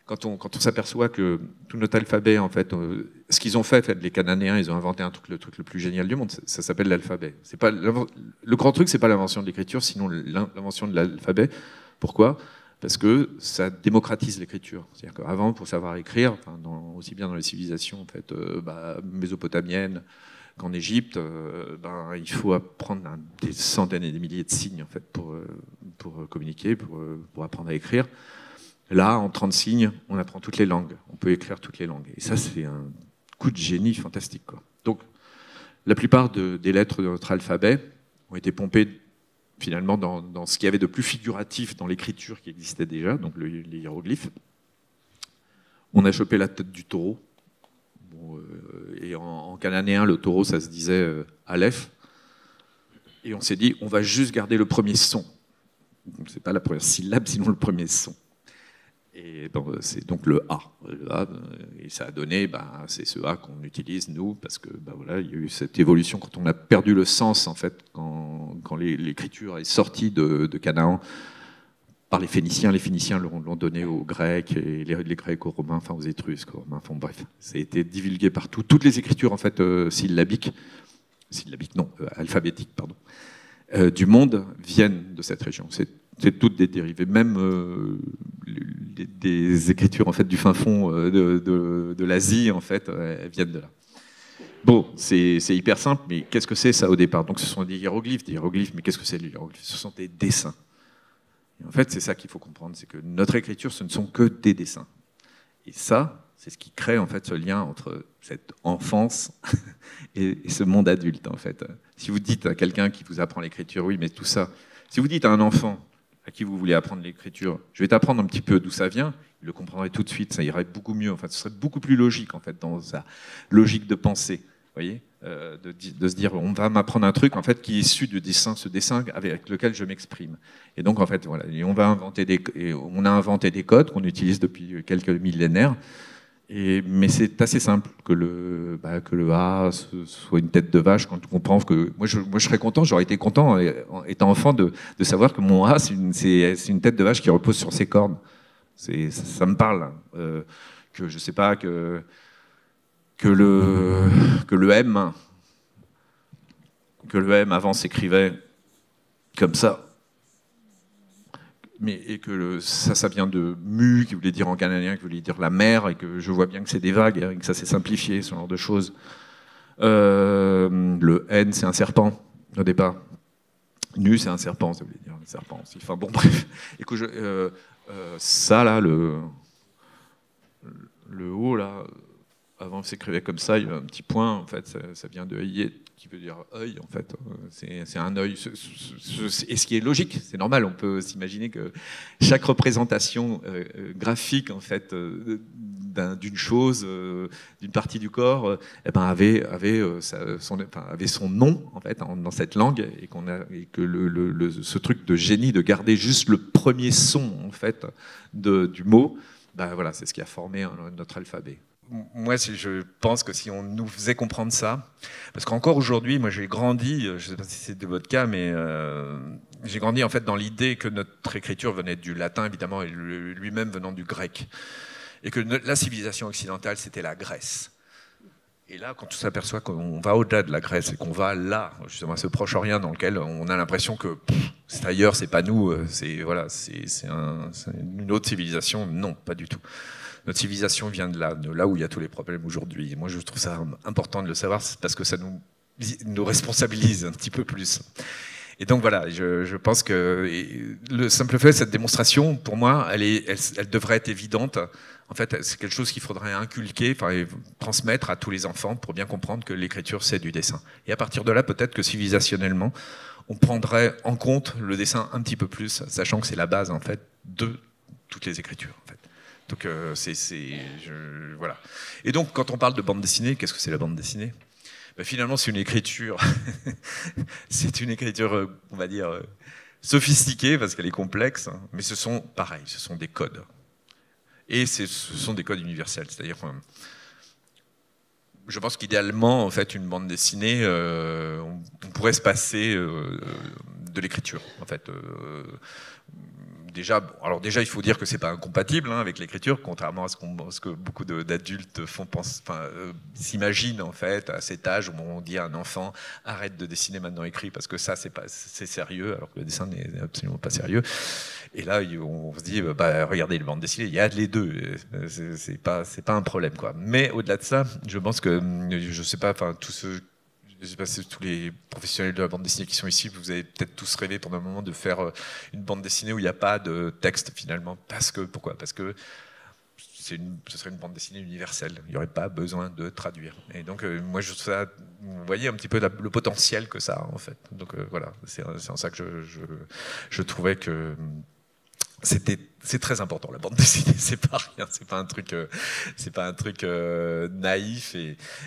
Quand on s'aperçoit que tout notre alphabet, en fait, ce qu'ils ont fait, les Cananéens, ils ont inventé le truc le plus génial du monde. Ça s'appelle l'alphabet. Le grand truc, c'est pas l'invention de l'écriture, sinon l'invention de l'alphabet. Pourquoi? Parce que ça démocratise l'écriture. C'est-à-dire qu'avant, pour savoir écrire, aussi bien dans les civilisations en fait, mésopotamiennes qu'en Égypte, il faut apprendre des centaines et des milliers de signes en fait, pour communiquer, pour apprendre à écrire. Là, en 30 signes, on apprend toutes les langues. On peut écrire toutes les langues. Et ça, c'est un coup de génie fantastique, quoi. Donc, la plupart des lettres de notre alphabet ont été pompées finalement dans ce qu'il y avait de plus figuratif dans l'écriture qui existait déjà, donc les hiéroglyphes. On a chopé la tête du taureau. Et en cananéen, le taureau, ça se disait Aleph. Et on s'est dit, on va juste garder le premier son. C'est pas la première syllabe, sinon le premier son. Et c'est donc le A. Et ça a donné, c'est ce A qu'on utilise, nous, parce que voilà, il y a eu cette évolution quand on a perdu le sens, en fait, quand l'écriture est sortie de Canaan par les Phéniciens. Les Phéniciens l'ont donné aux Grecs, et les Grecs aux Romains, enfin aux Étrusques, aux Romains, bref. Ça a été divulgué partout. Toutes les écritures, en fait, alphabétiques, pardon, du monde viennent de cette région. C'est toutes des dérivées, même des écritures en fait du fin fond de l'Asie en fait, elles viennent de là. Bon, c'est hyper simple, mais qu'est-ce que c'est ça au départ? Donc ce sont des hiéroglyphes, mais qu'est-ce que c'est les hiéroglyphes? Ce sont des dessins. Et en fait, c'est ça qu'il faut comprendre, c'est que notre écriture, ce ne sont que des dessins. Et ça, c'est ce qui crée en fait ce lien entre cette enfance et ce monde adulte en fait. Si vous dites à quelqu'un qui vous apprend l'écriture, oui, mais tout ça. Si vous dites à un enfant à qui vous voulez apprendre l'écriture, je vais t'apprendre un petit peu d'où ça vient, il le comprendrait tout de suite, ça irait beaucoup mieux, en fait, ce serait beaucoup plus logique en fait, dans sa logique de pensée, vous voyez, de se dire on va m'apprendre un truc en fait, qui est issu de ce dessin avec lequel je m'exprime. Et donc en fait, voilà, et on a inventé des codes qu'on utilise depuis quelques millénaires. Mais c'est assez simple que le A soit une tête de vache quand on comprend que moi je serais content, j'aurais été content étant enfant de savoir que mon A c'est une tête de vache qui repose sur ses cornes. Ça me parle. Que je sais pas que le M avant s'écrivait comme ça. Et que ça vient de mu, qui voulait dire en canadien, qui voulait dire la mer, et que je vois bien que c'est des vagues, et que ça s'est simplifié, ce genre de choses. Le N, c'est un serpent, au départ. Nu, c'est un serpent, ça voulait dire un serpent aussi. Enfin bon, bref. Et que ça, là, le haut, là, avant on s'écrivait comme ça, il y a un petit point, en fait, ça vient de œillet, qui veut dire œil, en fait. C'est un œil. Et ce qui est logique, c'est normal, on peut s'imaginer que chaque représentation graphique, en fait, d'une chose, d'une partie du corps, eh ben, avait son nom, en fait, dans cette langue, et que ce truc de génie de garder juste le premier son, en fait, du mot, ben, voilà, c'est ce qui a formé notre alphabet. Moi, je pense que si on nous faisait comprendre ça, parce qu'encore aujourd'hui, moi j'ai grandi, je ne sais pas si c'est de votre cas, mais j'ai grandi en fait dans l'idée que notre écriture venait du latin, évidemment, et lui-même venant du grec, et que la civilisation occidentale, c'était la Grèce. Et là, quand on s'aperçoit qu'on va au-delà de la Grèce et qu'on va là, justement à ce Proche-Orient dans lequel on a l'impression que c'est ailleurs, c'est pas nous, c'est voilà, c'est une autre civilisation, non, pas du tout. Notre civilisation vient de là où il y a tous les problèmes aujourd'hui. Moi, je trouve ça important de le savoir, parce que ça nous responsabilise un petit peu plus. Et donc voilà, je pense que le simple fait, cette démonstration, pour moi, elle devrait être évidente. En fait, c'est quelque chose qu'il faudrait inculquer, enfin, transmettre à tous les enfants pour bien comprendre que l'écriture, c'est du dessin. Et à partir de là, peut-être que civilisationnellement, on prendrait en compte le dessin un petit peu plus, sachant que c'est la base, en fait, de toutes les écritures, en fait. Donc, voilà. Et donc, quand on parle de bande dessinée, qu'est-ce que c'est la bande dessinée ? Ben, finalement, c'est une écriture, on va dire, sophistiquée, parce qu'elle est complexe, hein, mais ce sont des codes. Et ce sont des codes universels. C'est-à-dire, je pense qu'idéalement, en fait, une bande dessinée, on pourrait se passer de l'écriture, en fait. Déjà, il faut dire que c'est pas incompatible avec l'écriture, contrairement à ce que beaucoup d'adultes s'imaginent en fait à cet âge où on dit à un enfant arrête de dessiner, maintenant écris, parce que ça c'est sérieux, alors que le dessin n'est absolument pas sérieux. Et là on se dit regardez les bandes dessinées, il y a les deux, c'est pas un problème quoi. Mais au-delà de ça, je pense que je sais pas, je sais pas si tous les professionnels de la bande dessinée qui sont ici, vous avez peut-être tous rêvé pendant un moment de faire une bande dessinée où il n'y a pas de texte finalement. Pourquoi ? Parce que ce serait une bande dessinée universelle. Il n'y aurait pas besoin de traduire. Et donc moi je trouve ça, vous voyez un petit peu le potentiel que ça a en fait. Donc voilà, c'est en ça que je trouvais que c'est très important la bande dessinée, c'est pas rien, c'est pas un truc naïf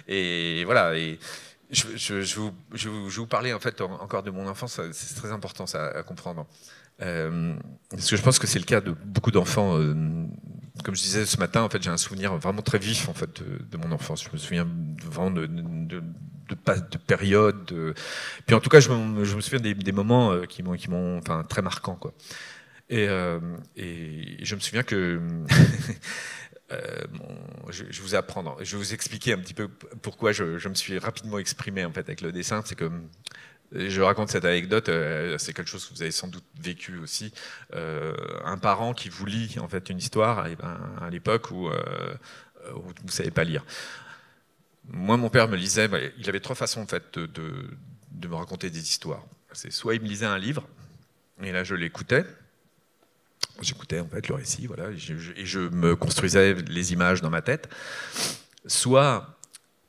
et voilà. Et je vous parlais en fait encore de mon enfance, c'est très important ça à comprendre. Parce que je pense que c'est le cas de beaucoup d'enfants. Comme je disais ce matin, en fait, j'ai un souvenir vraiment très vif en fait de mon enfance. Je me souviens vraiment de périodes. Puis en tout cas, je me souviens des moments qui m'ont enfin très marquants quoi. Et je me souviens que je vais vous apprendre, je vais vous expliquer un petit peu pourquoi je me suis rapidement exprimé en fait avec le dessin. C'est que je raconte cette anecdote, c'est quelque chose que vous avez sans doute vécu aussi. Un parent qui vous lit en fait une histoire à l'époque où vous ne savez pas lire. Moi, mon père me lisait. Il avait trois façons en fait de me raconter des histoires. C'est soit il me lisait un livre, et là je l'écoutais. J'écoutais en fait le récit, voilà, et je me construisais les images dans ma tête. Soit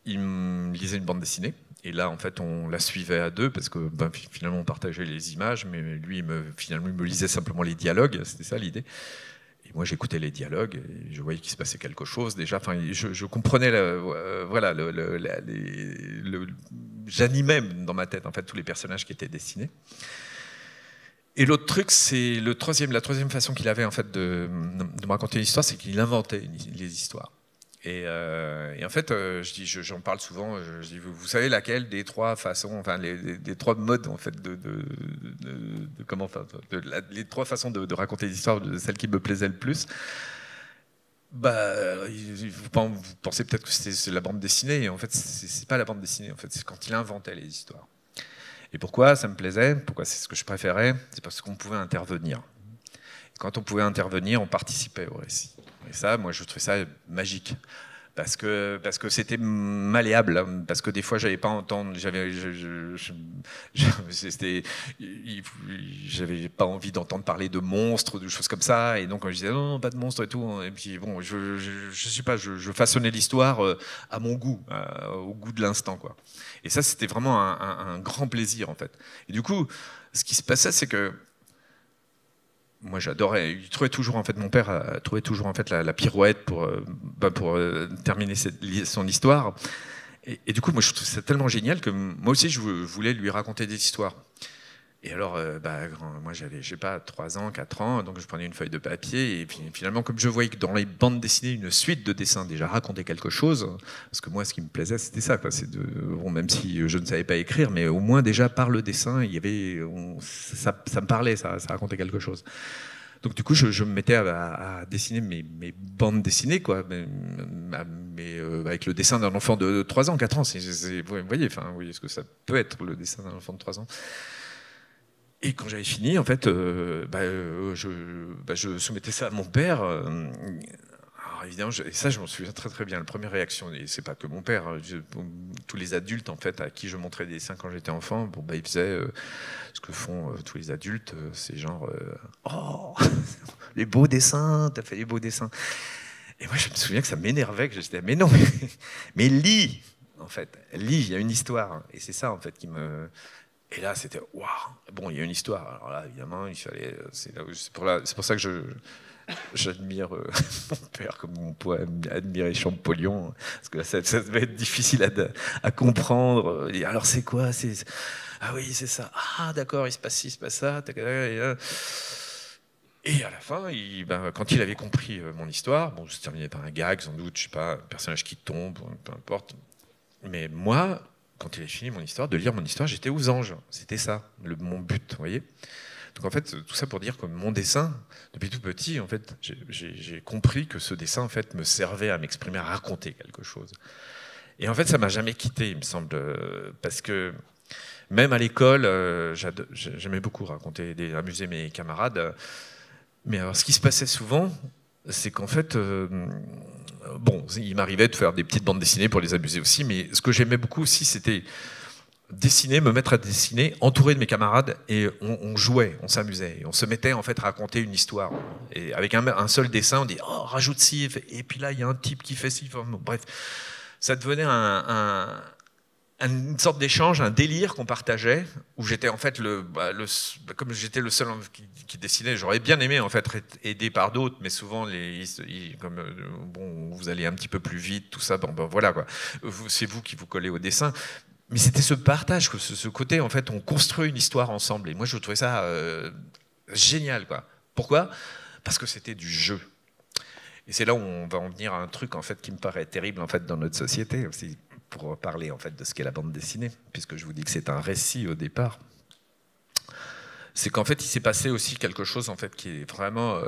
il me lisait une bande dessinée, et là en fait on la suivait à deux, parce que finalement on partageait les images, mais lui finalement il me lisait simplement les dialogues, c'était ça l'idée. Et moi j'écoutais les dialogues, et je voyais qu'il se passait quelque chose déjà. Enfin, je comprenais, voilà, j'animais dans ma tête en fait tous les personnages qui étaient dessinés. Et l'autre truc, c'est la troisième façon qu'il avait en fait de me raconter une histoire, c'est qu'il inventait les histoires. Et en fait, j'en parle souvent. Je dis, vous savez laquelle des trois façons, enfin des trois modes en fait les trois façons de raconter des histoires, celle qui me plaisait le plus. Vous pensez peut-être que c'est la bande dessinée. Et en fait, c'est pas la bande dessinée. En fait, c'est quand il inventait les histoires. Et pourquoi ça me plaisait ? Pourquoi c'est ce que je préférais ? C'est parce qu'on pouvait intervenir. Et quand on pouvait intervenir, on participait au récit. Et ça, moi, je trouvais ça magique. parce que c'était malléable, hein, parce que des fois j'avais pas j'avais pas envie d'entendre parler de monstres, de choses comme ça, et donc quand je disais non, pas de monstres et tout, et puis bon, je sais pas, je façonnais l'histoire à mon goût, au goût de l'instant, quoi. Et ça, c'était vraiment un grand plaisir, en fait. Et du coup, ce qui se passait, c'est que moi, j'adorais. Il trouvait toujours, en fait, mon père trouvait toujours en fait la pirouette pour terminer son histoire. Et du coup, moi, je trouve ça tellement génial que moi aussi, je voulais lui raconter des histoires. Et alors, moi, j'avais, je sais pas, 3 ans, 4 ans, donc je prenais une feuille de papier, et puis finalement, comme je voyais que dans les bandes dessinées, une suite de dessins déjà racontait quelque chose, parce que moi, ce qui me plaisait, c'était ça, quoi, bon, même si je ne savais pas écrire, mais au moins déjà par le dessin, il y avait, ça me parlait, ça racontait quelque chose. Donc du coup, je me mettais à dessiner mes bandes dessinées, quoi, avec le dessin d'un enfant de 3 ans, 4 ans. Vous voyez ce que ça peut être, le dessin d'un enfant de 3 ans. Et quand j'avais fini, en fait, je soumettais ça à mon père. Alors évidemment, et ça, je m'en souviens très très bien. La première réaction, et c'est pas que mon père, tous les adultes en fait à qui je montrais des dessins quand j'étais enfant, ils faisaient ce que font tous les adultes, c'est genre oh les beaux dessins, t'as fait les beaux dessins. Et moi, je me souviens que ça m'énervait, que je disais mais non, mais lis en fait, lis, il y a une histoire, et c'est ça en fait qui me. Et là, c'était waouh. Bon, il y a une histoire. Alors là, évidemment, il fallait. C'est pour ça que j'admire mon père comme on peut admirer Champollion, parce que ça devait être difficile à comprendre. Et alors, c'est quoi? Ah oui, c'est ça. Ah d'accord, il se passe ci, il se passe ça. Et à la fin, quand il avait compris mon histoire, bon, je terminais par un gag, sans doute, je sais pas, un personnage qui tombe, peu importe. Mais moi, quand il a fini mon histoire, de lire mon histoire, j'étais aux anges. C'était ça, mon but, vous voyez. Donc en fait, tout ça pour dire que mon dessin, depuis tout petit, en fait, j'ai compris que ce dessin, en fait, me servait à m'exprimer, à raconter quelque chose. Et en fait, ça m'a jamais quitté, il me semble, parce que même à l'école, j'aimais beaucoup raconter, amuser mes camarades. Mais alors, ce qui se passait souvent, c'est qu'en fait, bon, il m'arrivait de faire des petites bandes dessinées pour les amuser aussi, mais ce que j'aimais beaucoup aussi, c'était dessiner, me mettre à dessiner, entouré de mes camarades, et on jouait, on s'amusait, et on se mettait en fait à raconter une histoire. Et avec un seul dessin, on dit oh rajoute ci, et puis là il y a un type qui fait ci. Enfin, bref, ça devenait une sorte d'échange, un délire qu'on partageait, où j'étais en fait comme j'étais le seul qui dessinait, j'aurais bien aimé en fait être aidé par d'autres, mais souvent comme bon, vous allez un petit peu plus vite, tout ça, bon voilà quoi, c'est vous qui vous collez au dessin. Mais c'était ce partage, ce côté en fait, on construit une histoire ensemble, et moi je trouvais ça génial, quoi. Pourquoi? Parce que c'était du jeu. Et c'est là où on va en venir à un truc en fait qui me paraît terrible en fait dans notre société aussi, pour parler en fait de ce qu'est la bande dessinée, puisque je vous dis que c'est un récit au départ. C'est qu'en fait il s'est passé aussi quelque chose en fait qui est vraiment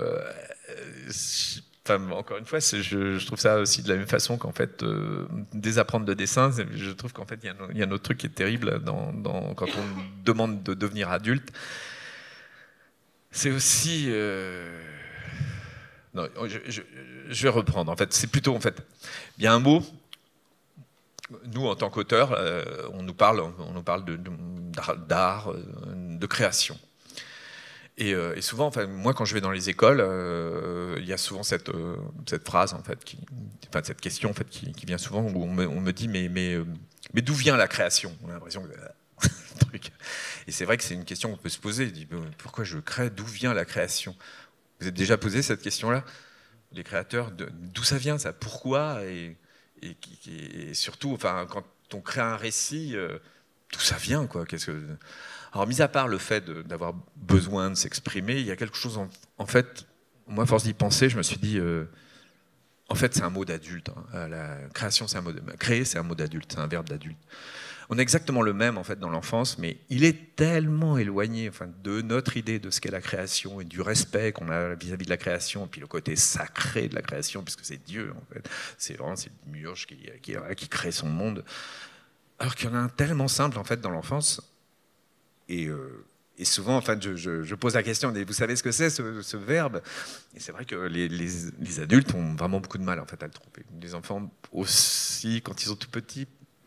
encore une fois, je trouve ça aussi de la même façon qu'en fait désapprendre le dessin. Je trouve qu'en fait il y a un autre truc qui est terrible quand on demande de devenir adulte. C'est aussi non, je vais reprendre. En fait, c'est plutôt en fait, il y a un mot. Nous, en tant qu'auteurs, on nous parle d'art, de création. Et souvent, enfin, moi, quand je vais dans les écoles, il y a souvent cette phrase, en fait, cette question, en fait, qui vient souvent, où on me dit, mais d'où vient la création? On a l'impression que truc. Et c'est vrai que c'est une question qu'on peut se poser. Pourquoi je crée? D'où vient la création? Vous êtes déjà posé cette question-là? Les créateurs, d'où ça vient, ça? Pourquoi? Et surtout, enfin, quand on crée un récit, d'où ça vient, quoi? Alors, mis à part le fait d'avoir besoin de s'exprimer, il y a quelque chose, en fait, moi, à force d'y penser, je me suis dit, en fait, c'est un mot d'adulte. Hein. La création, c'est un mot créer, c'est un mot d'adulte, c'est un verbe d'adulte. On a exactement le même, en fait, dans l'enfance, mais il est tellement éloigné, enfin, de notre idée de ce qu'est la création et du respect qu'on a vis-à-vis de la création, et puis le côté sacré de la création, puisque c'est Dieu, en fait. C'est vraiment c'est Murge qui crée son monde. Alors qu'il y en a un tellement simple, en fait, dans l'enfance. Et Et souvent, en fait, je pose la question, vous savez ce que c'est ce verbe? Et c'est vrai que les adultes ont vraiment beaucoup de mal en fait, à le trouver. Les enfants aussi, quand ils sont tout petits.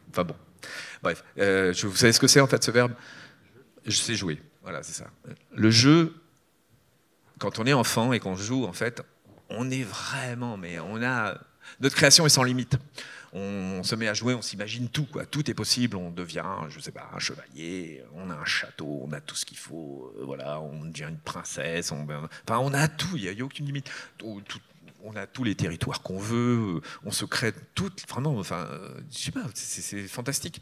Enfin bon, bref. Vous savez ce que c'est en fait ce verbe? Je sais jouer. Voilà, c'est ça. Le jeu, quand on est enfant et qu'on joue, en fait, on est vraiment, mais notre création est sans limite. On se met à jouer, on s'imagine tout, quoi. Tout est possible, on devient, je sais pas, un chevalier, on a un château, on a tout ce qu'il faut, voilà, on devient une princesse, enfin, on a tout, il n'y a aucune limite. On a tous les territoires qu'on veut, on se crée tout, vraiment, enfin, je sais pas, c'est fantastique.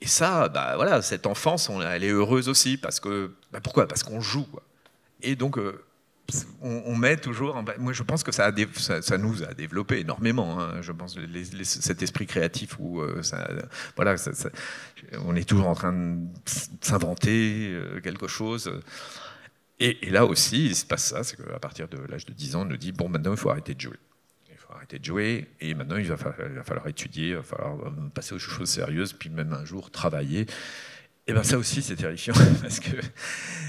Et ça, bah voilà, cette enfance, elle est heureuse aussi, parce que, pourquoi? Parce qu'on joue, quoi. Et donc, on met toujours. Moi, je pense que ça nous a développé énormément. Hein, je pense cet esprit créatif où voilà, on est toujours en train de s'inventer quelque chose. Et là aussi, il se passe ça, c'est qu'à partir de l'âge de 10 ans, on nous dit bon, maintenant, il faut arrêter de jouer. Il faut arrêter de jouer, et maintenant, il va falloir étudier, il va falloir passer aux choses sérieuses, puis même un jour travailler. Et bien ça aussi, c'est terrifiant, parce que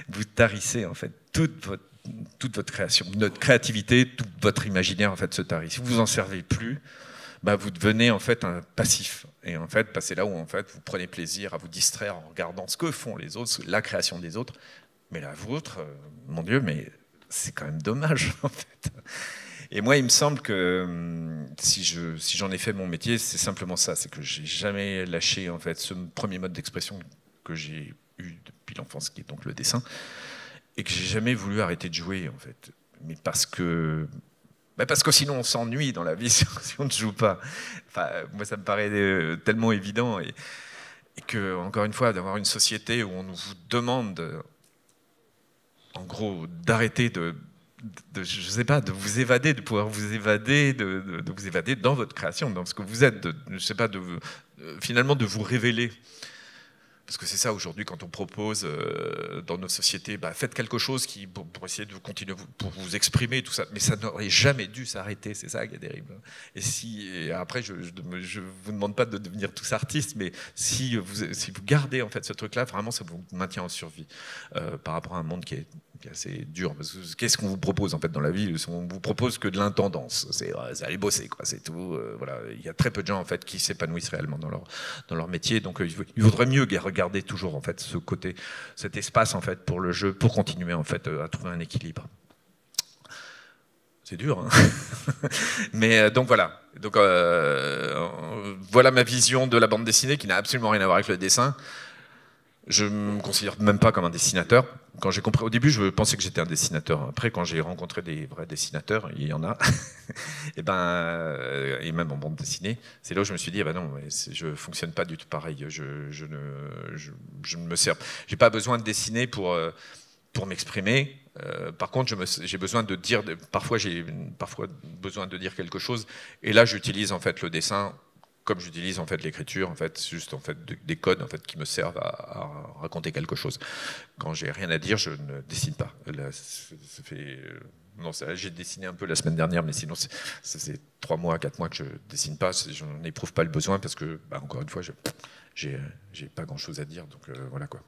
vous tarissez en fait toute votre création, notre créativité, tout votre imaginaire en fait se tarit. Si vous en servez plus, vous devenez en fait un passif. Et en fait, c'est là où en fait vous prenez plaisir à vous distraire en regardant ce que font les autres, la création des autres. Mais la vôtre, mon Dieu, mais c'est quand même dommage en fait. Et moi, il me semble que si j'en ai fait mon métier, c'est simplement ça, c'est que j'ai jamais lâché en fait ce premier mode d'expression que j'ai eu depuis l'enfance, qui est donc le dessin, et que j'ai jamais voulu arrêter de jouer en fait. Mais parce que sinon on s'ennuie dans la vie si on ne joue pas. Enfin, moi, ça me paraît tellement évident, et que, encore une fois, d'avoir une société où on vous demande, en gros, d'arrêter je sais pas, de vous évader, de pouvoir vous évader, de vous évader dans votre création, dans ce que vous êtes, je sais pas, finalement de vous révéler. Parce que c'est ça aujourd'hui quand on propose dans nos sociétés, faites quelque chose pour essayer de continuer, pour vous exprimer, tout ça. Mais ça n'aurait jamais dû s'arrêter, c'est ça qui est terrible. Et après, je vous demande pas de devenir tous artistes, mais si vous gardez en fait ce truc-là, vraiment, ça vous maintient en survie par rapport à un monde qui est assez dur. Parce que qu'est-ce qu'on vous propose en fait dans la vie? On vous propose que de l'intendance. C'est aller bosser, quoi. C'est tout. Voilà. Il y a très peu de gens en fait qui s'épanouissent réellement dans leur métier. Donc il vaudrait mieux regarder toujours en fait ce côté, cet espace en fait pour le jeu, pour continuer en fait à trouver un équilibre. C'est dur, hein. Mais donc voilà. Donc voilà ma vision de la bande dessinée, qui n'a absolument rien à voir avec le dessin. Je me considère même pas comme un dessinateur. Quand j'ai compris, au début, je pensais que j'étais un dessinateur. Après, quand j'ai rencontré des vrais dessinateurs, il y en a, et même en bande dessinée, c'est là où je me suis dit, non, je fonctionne pas du tout pareil. Je ne me sers. J'ai pas besoin de dessiner pour m'exprimer. Par contre, j'ai besoin de dire. Parfois, j'ai besoin de dire quelque chose. Et là, j'utilise en fait le dessin. Comme j'utilise en fait l'écriture, en fait, juste en fait des codes en fait qui me servent à raconter quelque chose. Quand j'ai rien à dire, je ne dessine pas. Là, j'ai dessiné un peu la semaine dernière, mais sinon c'est 3 mois, 4 mois que je dessine pas. Je n'éprouve pas le besoin parce que, encore une fois, j'ai pas grand chose à dire. Donc voilà quoi.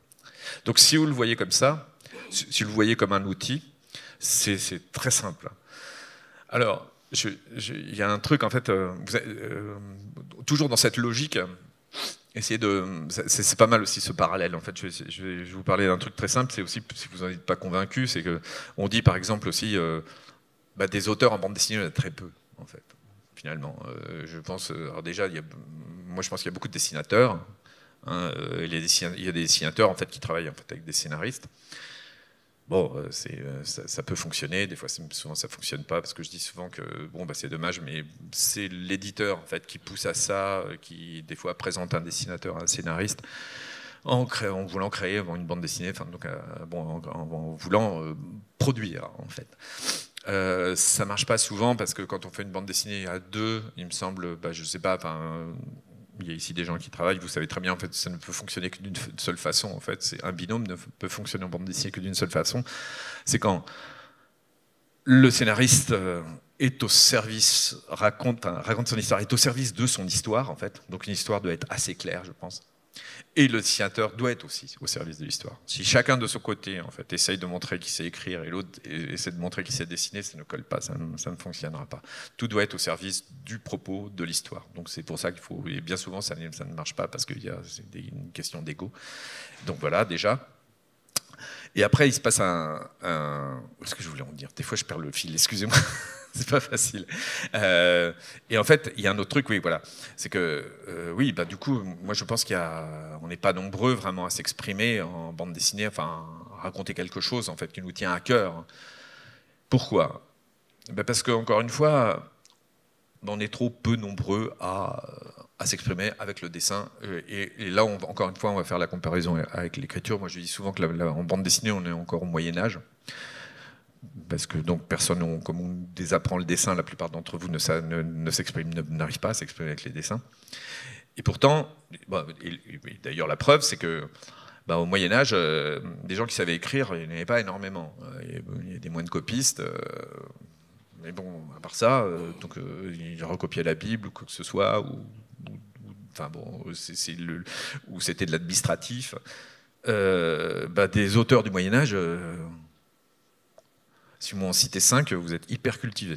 Donc si vous le voyez comme ça, si vous le voyez comme un outil, c'est très simple. Alors. Il y a un truc, en fait, toujours dans cette logique, essayer c'est pas mal aussi ce parallèle. En fait, je vais vous parler d'un truc très simple, c'est aussi, si vous n'en êtes pas convaincu, c'est qu'on dit par exemple aussi, des auteurs en bande dessinée, il y en a très peu, en fait, finalement. Je pense, alors déjà, moi je pense qu'il y a beaucoup de dessinateurs, hein, il y a des dessinateurs en fait, qui travaillent en fait, avec des scénaristes. Bon, ça peut fonctionner, des fois souvent ça fonctionne pas, parce que je dis souvent que c'est dommage, mais c'est l'éditeur en fait qui pousse à ça, qui des fois présente un dessinateur, un scénariste, en voulant créer une bande dessinée, donc en voulant produire en fait. Ça marche pas souvent parce que quand on fait une bande dessinée à deux, il me semble, je sais pas, il y a ici des gens qui travaillent, vous savez très bien, en fait, ça ne peut fonctionner que d'une seule façon. En fait, un binôme ne peut fonctionner en bande dessinée que d'une seule façon. C'est quand le scénariste est au service, raconte son histoire, est au service de son histoire, en fait. Donc une histoire doit être assez claire, je pense. Et le dessinateur doit être aussi au service de l'histoire. Si chacun de son côté, en fait, essaye de montrer qu'il sait écrire et l'autre essaie de montrer qu'il sait dessiner, ça ne colle pas, ça ne fonctionnera pas. Tout doit être au service du propos de l'histoire. Donc c'est pour ça qu'il faut, et bien souvent ça ne marche pas parce qu'il y a une question d'ego. Donc voilà, déjà. Et après, il se passe Qu'est-ce que je voulais en dire? Des fois, je perds le fil, excusez-moi. C'est pas facile. Et en fait, il y a un autre truc, oui, voilà. C'est que, oui, bah, du coup, moi, je pense on n'est pas nombreux vraiment à s'exprimer en bande dessinée, enfin, à raconter quelque chose, en fait, qui nous tient à cœur. Pourquoi? Ben parce qu'encore une fois, on est trop peu nombreux à s'exprimer avec le dessin. Et là, encore une fois, on va faire la comparaison avec l'écriture. Moi, je dis souvent que en bande dessinée, on est encore au Moyen-Âge. Parce que donc personne, comme on désapprend le dessin, la plupart d'entre vous n'arrivent pas à s'exprimer avec les dessins. Et pourtant, et d'ailleurs la preuve, c'est que au Moyen-Âge, des gens qui savaient écrire, il n'y en avait pas énormément. Il y a des moines copistes. Mais bon, à part ça, donc, ils recopiaient la Bible ou quoi que ce soit, ou c'était de l'administratif. Des auteurs du Moyen-Âge, si moi en citez 5, vous êtes hyper cultivés.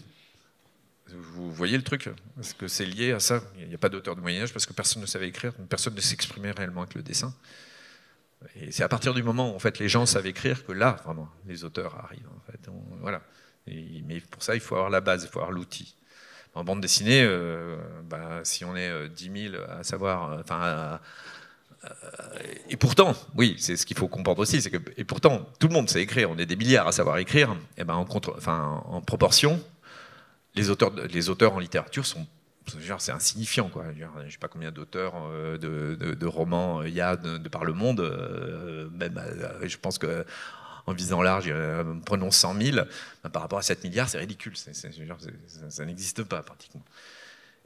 Vous voyez le truc? Est-ce que c'est lié à ça? Il n'y a pas d'auteur du Moyen-Âge parce que personne ne savait écrire, personne ne s'exprimait réellement avec le dessin. Et c'est à partir du moment où en fait, les gens savent écrire que là, vraiment, les auteurs arrivent. En fait. Voilà. Mais pour ça, il faut avoir la base, il faut avoir l'outil. En bande dessinée, si on est 10 000 à savoir... et pourtant, oui, c'est ce qu'il faut comprendre aussi, c'est que et pourtant, tout le monde sait écrire, on est des milliards à savoir écrire, et en proportion, les auteurs en littérature c'est insignifiant, quoi. Je ne sais pas combien d'auteurs de romans il y a de par le monde, même je pense que en visant large, prenons 100 000, par rapport à 7 milliards, c'est ridicule, ça n'existe pas pratiquement.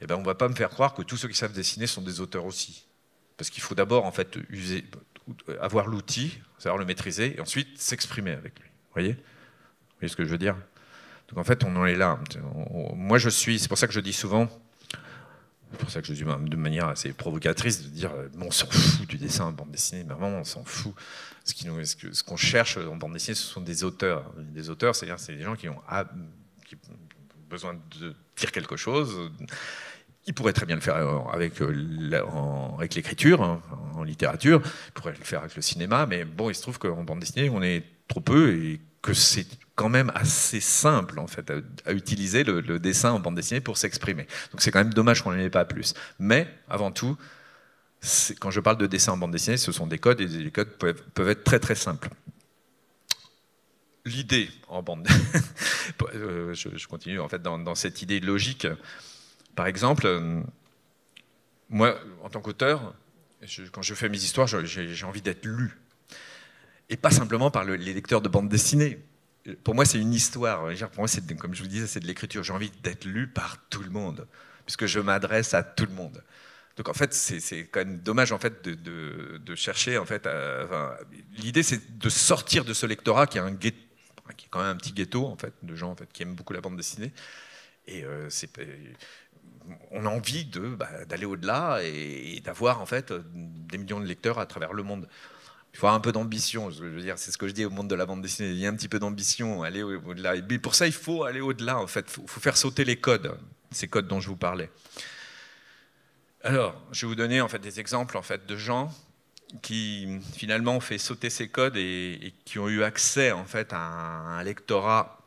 Et on ne va pas me faire croire que tous ceux qui savent dessiner sont des auteurs aussi. Parce qu'il faut d'abord en fait avoir l'outil, savoir le maîtriser, et ensuite s'exprimer avec lui. Vous voyez ce que je veux dire? Donc en fait, on en est là. Moi, c'est pour ça que je dis souvent, c'est pour ça que je dis de manière assez provocatrice, de dire, on s'en fout du dessin en bande dessinée, mais vraiment, on s'en fout. Ce qu'on cherche en bande dessinée, ce sont des auteurs. Des auteurs, c'est-à-dire c'est des gens qui ont besoin de dire quelque chose. Ils pourraient très bien le faire avec l'écriture, en littérature, ils pourraient le faire avec le cinéma, mais bon, il se trouve qu'en bande dessinée, on est trop peu et que c'est quand même assez simple en fait, à utiliser le dessin en bande dessinée pour s'exprimer. Donc c'est quand même dommage qu'on n'en ait pas plus. Mais avant tout, quand je parle de dessin en bande dessinée, ce sont des codes et les codes peuvent être très très simples. L'idée en bande... je continue en fait dans cette idée logique. Par exemple, moi, en tant qu'auteur, quand je fais mes histoires, j'ai envie d'être lu. Et pas simplement par les lecteurs de bande dessinée. Pour moi, c'est une histoire. Pour moi, comme je vous disais, c'est de l'écriture. J'ai envie d'être lu par tout le monde, puisque je m'adresse à tout le monde. Donc, en fait, c'est quand même dommage en fait, de chercher... En fait, l'idée, c'est de sortir de ce lectorat qui est quand même un petit ghetto en fait, de gens en fait, qui aiment beaucoup la bande dessinée. Et on a envie d'aller au-delà et d'avoir en fait des millions de lecteurs à travers le monde. Il faut avoir un peu d'ambition, je veux dire, c'est ce que je dis au monde de la bande dessinée. Il y a un petit peu d'ambition, aller au-delà. Et pour ça, il faut aller au-delà en fait. Il faut faire sauter les codes, ces codes dont je vous parlais. Alors, je vais vous donner en fait des exemples en fait de gens qui finalement ont fait sauter ces codes et qui ont eu accès en fait à un lectorat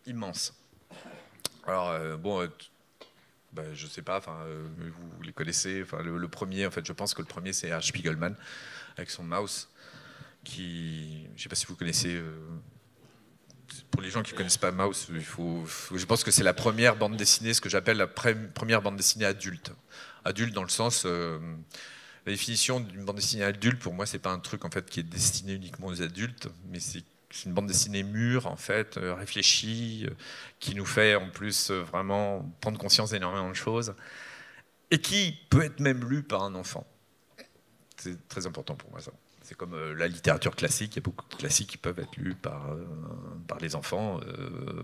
immense. Alors je sais pas, vous les connaissez. Le premier, en fait, je pense que le premier c'est Art Spiegelman avec son Maus, je sais pas si vous connaissez. Pour les gens qui ne connaissent pas Maus, je pense que c'est la première bande dessinée, ce que j'appelle la première bande dessinée adulte. Adulte dans le sens, la définition d'une bande dessinée adulte, pour moi, c'est pas un truc en fait qui est destiné uniquement aux adultes, mais c'est une bande dessinée mûre, en fait, réfléchie, qui nous fait en plus vraiment prendre conscience d'énormément de choses, et qui peut être même lue par un enfant. C'est très important pour moi ça. C'est comme la littérature classique, il y a beaucoup de classiques qui peuvent être lus par les enfants.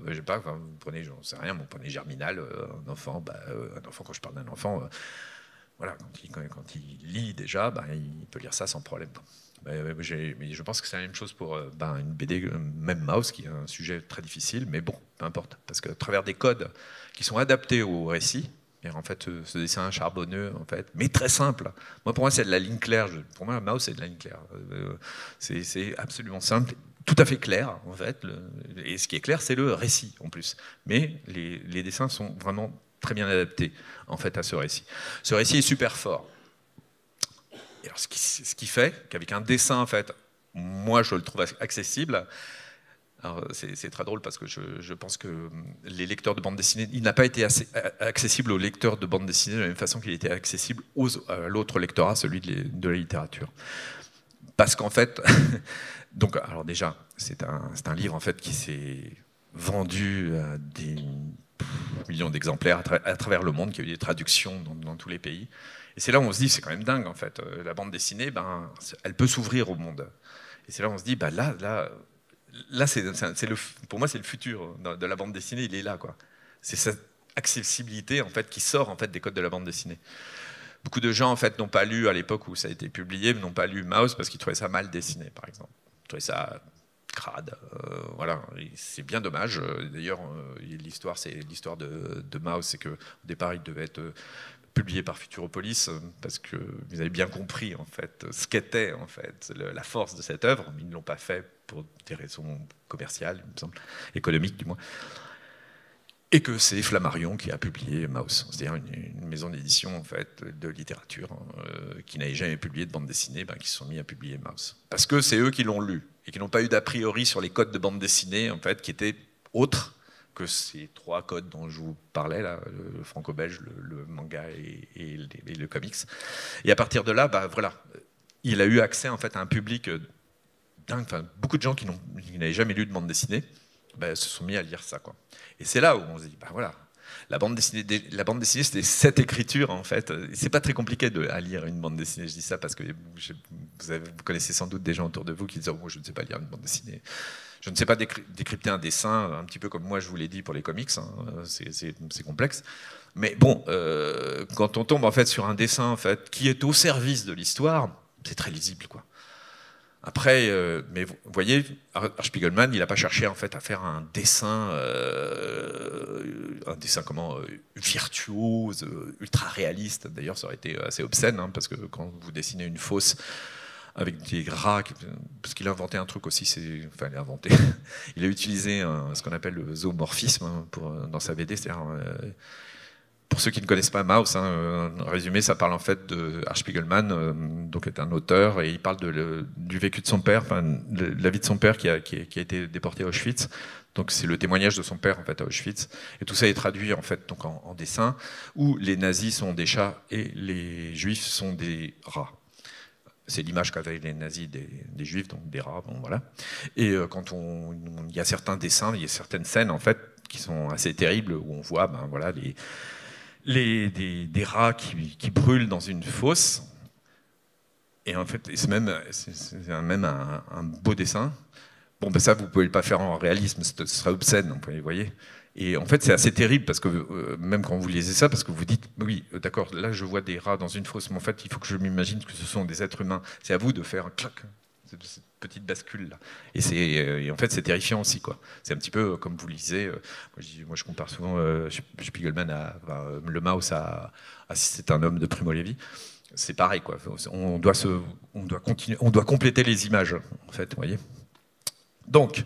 Je sais pas, vous prenez, j'en sais rien, vous prenez Germinal, un enfant, quand je parle d'un enfant, voilà, quand il lit déjà, ben, il peut lire ça sans problème. Mais je pense que c'est la même chose pour une BD, même Maus, qui est un sujet très difficile, mais bon, peu importe. Parce qu'à travers des codes qui sont adaptés au récit, et en fait, ce dessin charbonneux, en fait, mais très simple. Moi, pour moi, c'est de la ligne claire. Pour moi, Maus, c'est de la ligne claire. C'est absolument simple, tout à fait clair, en fait. Et ce qui est clair, c'est le récit, en plus. Mais les dessins sont vraiment très bien adaptés, en fait, à ce récit. Ce récit est super fort. Et alors, ce qui fait qu'avec un dessin, en fait, moi, je le trouve accessible. C'est très drôle parce que je pense que les lecteurs de bande dessinée, il n'a pas été accessible aux lecteurs de bande dessinée de la même façon qu'il était accessible à l'autre lectorat, celui de la littérature. Parce qu'en fait, donc, alors déjà, c'est un livre en fait qui s'est vendu à des millions d'exemplaires à travers le monde, qui a eu des traductions dans tous les pays. Et c'est là où on se dit, c'est quand même dingue en fait. La bande dessinée, elle peut s'ouvrir au monde. Et c'est là où on se dit, là, pour moi, c'est le futur de la bande dessinée, il est là, quoi. C'est cette accessibilité en fait qui sort en fait des codes de la bande dessinée. Beaucoup de gens en fait n'ont pas lu à l'époque où ça a été publié, n'ont pas lu Maus parce qu'ils trouvaient ça mal dessiné, par exemple. Ils trouvaient ça crade, voilà. C'est bien dommage. D'ailleurs, l'histoire, c'est l'histoire de Maus, c'est qu'au départ, il devait être publié par Futuropolis parce que vous avez bien compris en fait ce qu'était en fait la force de cette œuvre, mais ils ne l'ont pas fait pour des raisons commerciales, il me semble, économiques du moins, et que c'est Flammarion qui a publié Maus, c'est-à-dire une maison d'édition en fait de littérature qui n'avait jamais publié de bande dessinée, qui se sont mis à publier Maus parce que c'est eux qui l'ont lu et qui n'ont pas eu d'a priori sur les codes de bande dessinée en fait qui étaient autres que ces trois codes dont je vous parlais, là, le franco-belge, le manga et le comics. Et à partir de là, voilà, il a eu accès en fait, à un public dingue. Enfin, beaucoup de gens qui n'avaient jamais lu de bande dessinée se sont mis à lire ça, quoi. Et c'est là où on se dit, voilà, la bande dessinée, c'était cette écriture, en fait. C'est pas très compliqué à lire une bande dessinée. Je dis ça parce que vous connaissez sans doute des gens autour de vous qui disent, moi, je ne sais pas lire une bande dessinée. Je ne sais pas décrypter un dessin, un petit peu comme moi je vous l'ai dit pour les comics, hein, c'est complexe. Mais bon, quand on tombe en fait sur un dessin en fait qui est au service de l'histoire, c'est très lisible, quoi. Après, mais vous voyez, Spiegelman, il n'a pas cherché en fait à faire un dessin comment virtuose, ultra réaliste. D'ailleurs, ça aurait été assez obscène, hein, parce que quand vous dessinez une fosse avec des rats, parce qu'il a inventé un truc aussi, il a inventé, il a utilisé ce qu'on appelle le zoomorphisme dans sa BD, c'est-à-dire, pour ceux qui ne connaissent pas Maus, en résumé, ça parle en fait de Spiegelman, donc est un auteur, et il parle du vécu de son père, de la vie de son père qui a été déporté à Auschwitz. Donc c'est le témoignage de son père en fait à Auschwitz, et tout ça est traduit en fait donc en dessin, où les nazis sont des chats et les juifs sont des rats. C'est l'image qu'avaient les nazis des juifs, donc des rats, bon, voilà. Et quand il y a certains dessins, il y a certaines scènes en fait qui sont assez terribles où on voit, voilà, des rats qui brûlent dans une fosse. Et en fait, c'est même un beau dessin. Bon, ça vous pouvez pas faire en réalisme, ce serait obscène, vous voyez. Et en fait, c'est assez terrible, parce que même quand vous lisez ça, parce que vous dites, oui, d'accord, là je vois des rats dans une fosse, mais en fait, il faut que je m'imagine que ce sont des êtres humains. C'est à vous de faire un clac, cette petite bascule-là. Et en fait, c'est terrifiant aussi, quoi. C'est un petit peu comme vous lisez, moi je compare souvent Spiegelman le Maus à Si c'est un homme de Primo Levi. C'est pareil, quoi. On doit compléter les images, en fait, vous voyez. Donc,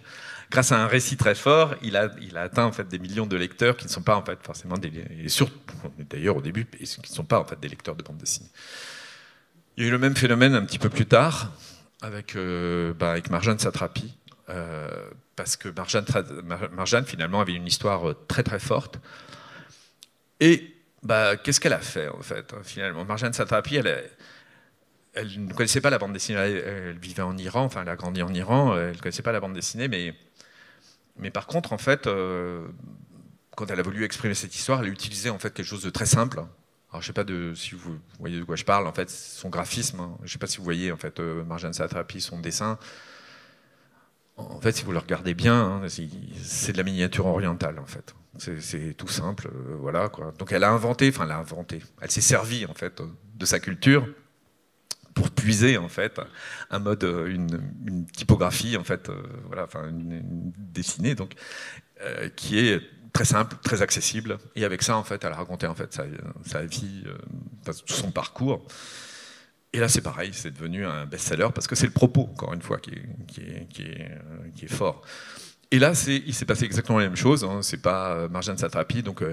grâce à un récit très fort, il a atteint en fait des millions de lecteurs qui ne sont pas en fait forcément d'ailleurs au début, qui ne sont pas en fait des lecteurs de bande dessinée. Il y a eu le même phénomène un petit peu plus tard avec Marjane Satrapi, parce que Marjane finalement avait une histoire très très forte. Et qu'est-ce qu'elle a fait en fait finalement? Marjane Satrapi, elle ne connaissait pas la bande dessinée, elle vivait en Iran, enfin elle a grandi en Iran, elle ne connaissait pas la bande dessinée, mais par contre, en fait, quand elle a voulu exprimer cette histoire, elle a utilisé en fait quelque chose de très simple. Alors je ne sais pas si vous voyez de quoi je parle, en fait, son graphisme, hein. Je ne sais pas si vous voyez en fait Marjane Satrapi, son dessin. En fait, si vous le regardez bien, hein, c'est de la miniature orientale en fait. C'est tout simple, voilà quoi. Donc elle s'est servie en fait de sa culture pour puiser en fait un mode, une typographie en fait, voilà, enfin une dessinée donc qui est très simple, très accessible. Et avec ça en fait, elle a raconté en fait sa vie, tout son parcours. Et là c'est pareil, c'est devenu un best-seller parce que c'est le propos encore une fois qui est fort. Et là, il s'est passé exactement la même chose. Hein. C'est pas Marjane Satrapi, donc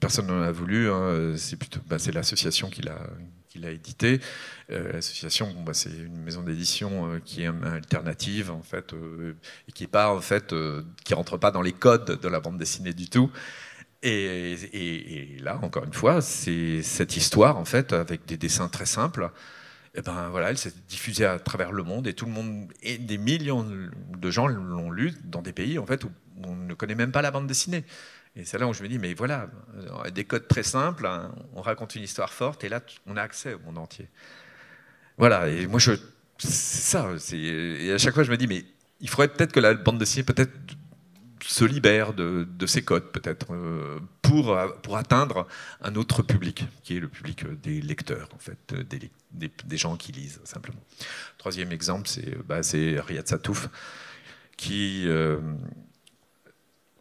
personne n'en a voulu. Hein. C'est plutôt, c'est l'association qui l'a édité. L'association, c'est une maison d'édition qui est alternative en fait, et qui est pas en fait, qui rentre pas dans les codes de la bande dessinée du tout. Et là, encore une fois, c'est cette histoire en fait avec des dessins très simples. Et ben voilà, elle s'est diffusée à travers le monde et tout le monde, et des millions de gens l'ont lu dans des pays en fait où on ne connaît même pas la bande dessinée. Et c'est là où je me dis mais voilà, des codes très simples, hein, on raconte une histoire forte et là on a accès au monde entier. Voilà, et moi c'est ça, et à chaque fois je me dis mais il faudrait peut-être que la bande dessinée peut-être se libère de ces codes peut-être pour atteindre un autre public qui est le public des lecteurs en fait, des gens qui lisent simplement. Troisième exemple, c'est Riyad Sattouf qui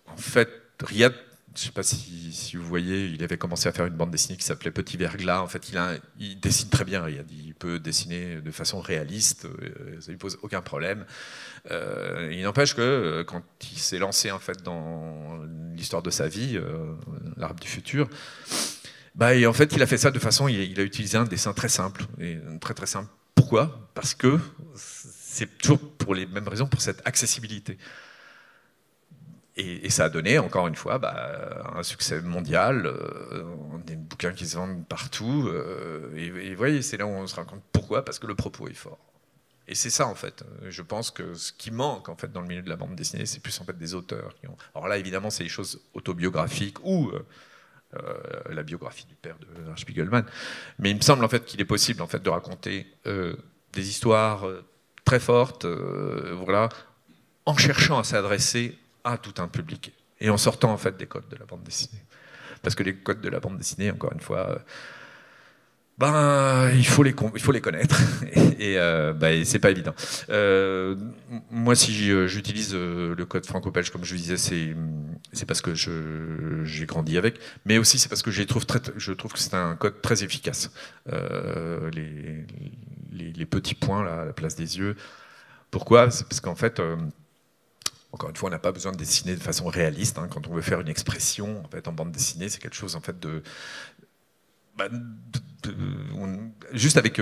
en fait Riyad, je ne sais pas si vous voyez, il avait commencé à faire une bande dessinée qui s'appelait Petit Verglas. En fait, il dessine très bien, Riyad. Il peut dessiner de façon réaliste, ça ne lui pose aucun problème. Il n'empêche que quand il s'est lancé en fait, dans l'histoire de sa vie, l'Arbre du futur, et en fait, il a fait ça de façon, il a utilisé un dessin très simple, et très très simple. Pourquoi ? Parce que c'est toujours pour les mêmes raisons, pour cette accessibilité. Et ça a donné, encore une fois, un succès mondial, des bouquins qui se vendent partout. Et vous voyez, c'est là où on se rend compte pourquoi, parce que le propos est fort. Et c'est ça, en fait. Je pense que ce qui manque, en fait, dans le milieu de la bande dessinée, c'est plus, en fait, des auteurs. Alors là, évidemment, c'est des choses autobiographiques ou la biographie du père de Ernst Spiegelman. Mais il me semble, en fait, qu'il est possible, en fait, de raconter des histoires très fortes, voilà, en cherchant à s'adresser à tout un public et en sortant en fait des codes de la bande dessinée, parce que les codes de la bande dessinée, encore une fois, il faut les connaître et c'est pas évident. Moi, si j'utilise le code franco-belge, comme je disais, c'est parce que j'ai grandi avec, mais aussi c'est parce que je trouve que c'est un code très efficace. Les petits points là, à la place des yeux. Pourquoi ? C'est parce qu'en fait, encore une fois, on n'a pas besoin de dessiner de façon réaliste. Hein. Quand on veut faire une expression en fait, en bande dessinée, c'est quelque chose en fait, juste avec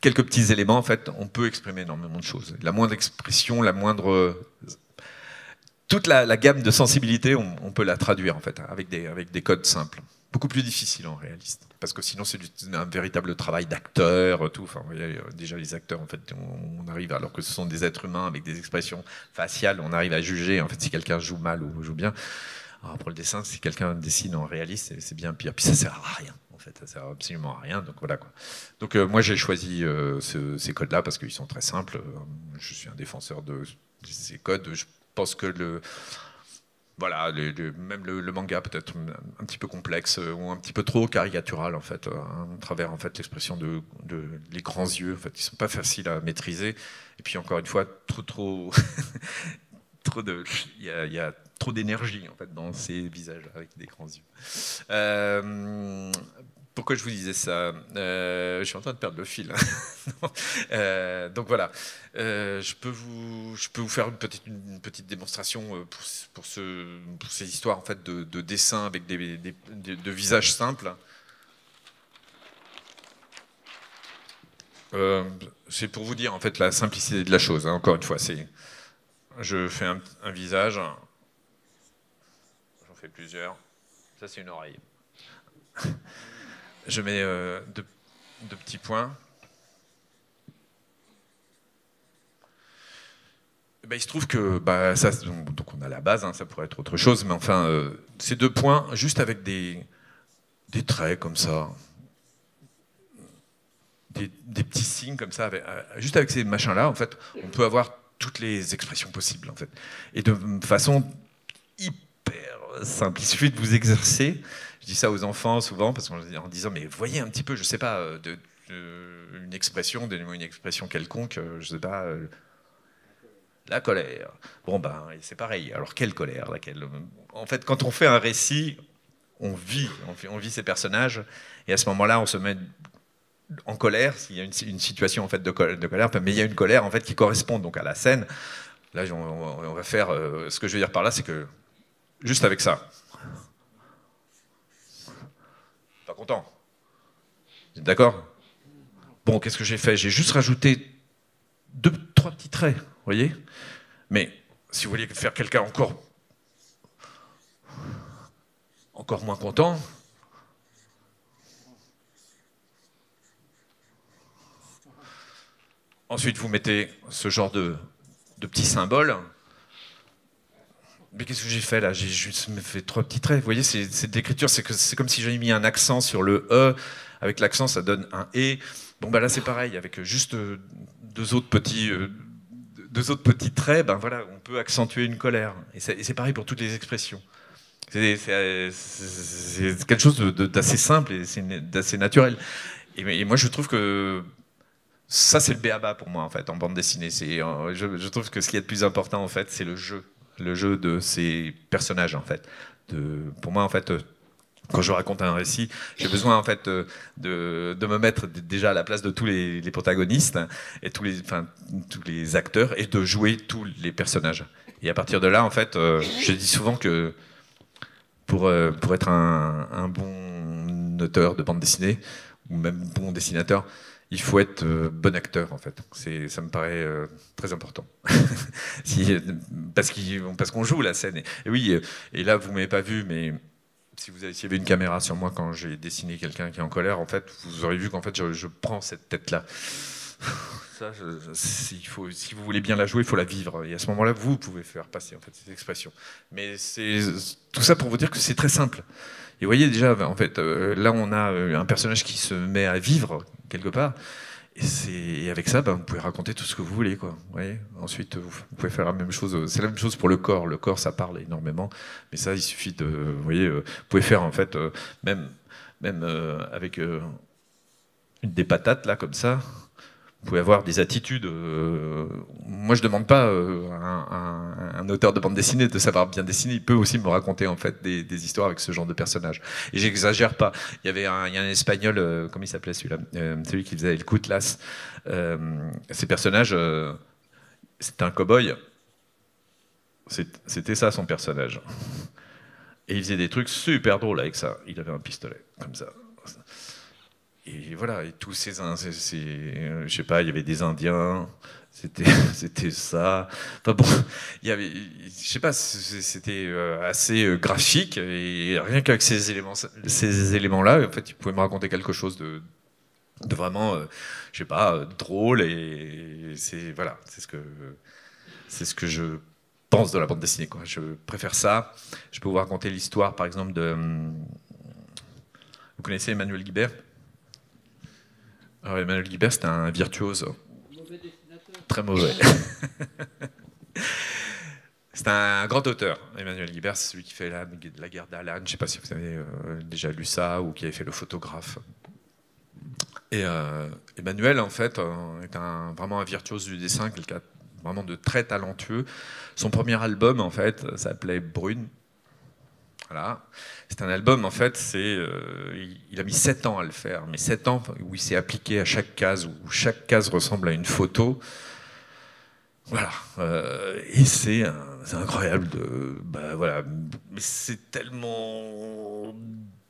quelques petits éléments, en fait, on peut exprimer énormément de choses. La moindre expression, toute la gamme de sensibilité, on peut la traduire en fait, avec des codes simples. Beaucoup plus difficile en réaliste, parce que sinon c'est un véritable travail d'acteur, tout. Enfin, déjà les acteurs, en fait, on arrive, alors que ce sont des êtres humains avec des expressions faciales, on arrive à juger en fait si quelqu'un joue mal ou joue bien. Alors pour le dessin, si quelqu'un dessine en réaliste, c'est bien pire. Puis ça sert à rien. En fait, ça sert absolument à rien. Donc voilà quoi. Donc moi j'ai choisi ces codes-là parce qu'ils sont très simples. Je suis un défenseur de ces codes. Je pense que voilà, même le manga peut être un petit peu complexe ou un petit peu trop caricatural en fait, à travers en fait l'expression de les grands yeux en fait, qui sont pas faciles à maîtriser. Et puis encore une fois, trop il y a trop d'énergie en fait dans ces visages avec des grands yeux. Pourquoi je vous disais ça ? Je suis en train de perdre le fil. Donc voilà, je peux vous faire une petite démonstration pour ces histoires en fait, de dessins avec de visages simples. C'est pour vous dire en fait la simplicité de la chose. Hein. Encore une fois, je fais un visage, j'en fais plusieurs. Ça c'est une oreille. Je mets deux petits points. Il se trouve que ça, donc on a la base, hein, ça pourrait être autre chose, mais enfin, ces 2 points, juste avec des traits comme ça, des petits signes comme ça, juste avec ces machins-là, en fait, on peut avoir toutes les expressions possibles, en fait, et de façon hyper simple. Il suffit de vous exercer. Je dis ça aux enfants souvent parce en disant mais voyez un petit peu, je sais pas, une expression, donnez-moi une expression quelconque, je sais pas, la colère. Bon ben c'est pareil. Alors quelle colère, laquelle? En fait, quand on fait un récit, on vit ces personnages et à ce moment-là, on se met en colère s'il y a une situation en fait de colère, mais il y a une colère en fait qui correspond donc à la scène. Là, on va faire ce que je veux dire par là, c'est que juste avec ça, pas content. D'accord? Bon, qu'est-ce que j'ai fait? J'ai juste rajouté 2-3 petits traits, vous voyez? Mais si vous voulez faire quelqu'un encore moins content, ensuite vous mettez ce genre de petits symboles. Mais qu'est-ce que j'ai fait là? J'ai juste fait 3 petits traits. Vous voyez, c'est de l'écriture, c'est comme si j'avais mis un accent sur le E. Avec l'accent, ça donne un E. Bon, bah là, c'est pareil. Avec juste deux autres petits traits, ben voilà, on peut accentuer une colère. Et c'est pareil pour toutes les expressions. C'est quelque chose d'assez simple et d'assez naturel. Et moi, je trouve que ça, c'est le b.a.-ba pour moi, en fait, en bande dessinée. Je trouve que ce qui est le plus important, en fait, c'est le jeu de ces personnages, en fait. Pour moi, en fait, quand je raconte un récit, j'ai besoin, en fait, de me mettre déjà à la place de tous les protagonistes et tous les acteurs et de jouer tous les personnages. Et à partir de là, en fait, je dis souvent que pour être un bon auteur de bande dessinée, ou même bon dessinateur, il faut être bon acteur, en fait. Ça me paraît très important. Parce qu'on joue la scène. Et oui, et là, vous ne m'avez pas vu, mais s'il y avait une caméra sur moi quand j'ai dessiné quelqu'un qui est en colère, en fait, vous aurez vu qu'en fait, je prends cette tête-là. Ça, si vous voulez bien la jouer, il faut la vivre. Et à ce moment-là, vous pouvez faire passer en fait cette expression. Mais c'est tout ça pour vous dire que c'est très simple. Et vous voyez déjà, en fait, là, on a un personnage qui se met à vivre quelque part. Et avec ça, vous pouvez raconter tout ce que vous voulez, quoi. Vous voyez. Ensuite, vous pouvez faire la même chose. C'est la même chose pour le corps. Le corps, ça parle énormément. Mais ça, il suffit de, vous voyez, vous pouvez faire en fait, même avec des patates là, comme ça. Vous pouvez avoir des attitudes. Moi, je ne demande pas à un auteur de bande dessinée de savoir bien dessiner. Il peut aussi me raconter en fait des histoires avec ce genre de personnages. Et j'exagère pas. Il y a un Espagnol, comment il s'appelait celui-là, celui qui faisait El Cutlass. Ces personnages, c'était un cow-boy. C'était ça son personnage. Et il faisait des trucs super drôles avec ça. Il avait un pistolet comme ça. Et voilà, et tous ces, je sais pas, il y avait des Indiens, c'était ça. Enfin bon, il y avait, je sais pas, c'était assez graphique et rien qu'avec ces éléments-là, en fait, il pouvait me raconter quelque chose de vraiment, je sais pas, drôle et voilà, c'est ce que je pense de la bande dessinée, quoi. Je préfère ça. Je peux vous raconter l'histoire, par exemple, vous connaissez Emmanuel Guibert? Alors, Emmanuel Guibert, c'était un virtuose. Mauvais dessinateur. Très mauvais. C'est un grand auteur. Emmanuel Guibert, c'est celui qui fait la guerre d'Alan. Je ne sais pas si vous avez déjà lu ça ou qui avait fait Le Photographe. Et Emmanuel, en fait, est vraiment un virtuose du dessin, quelqu'un vraiment de très talentueux. Son premier album, en fait, s'appelait Brune. Voilà. C'est un album, en fait, il a mis 7 ans à le faire, mais 7 ans où il s'est appliqué à chaque case, où chaque case ressemble à une photo. Voilà. Et c'est incroyable. Voilà. Mais c'est tellement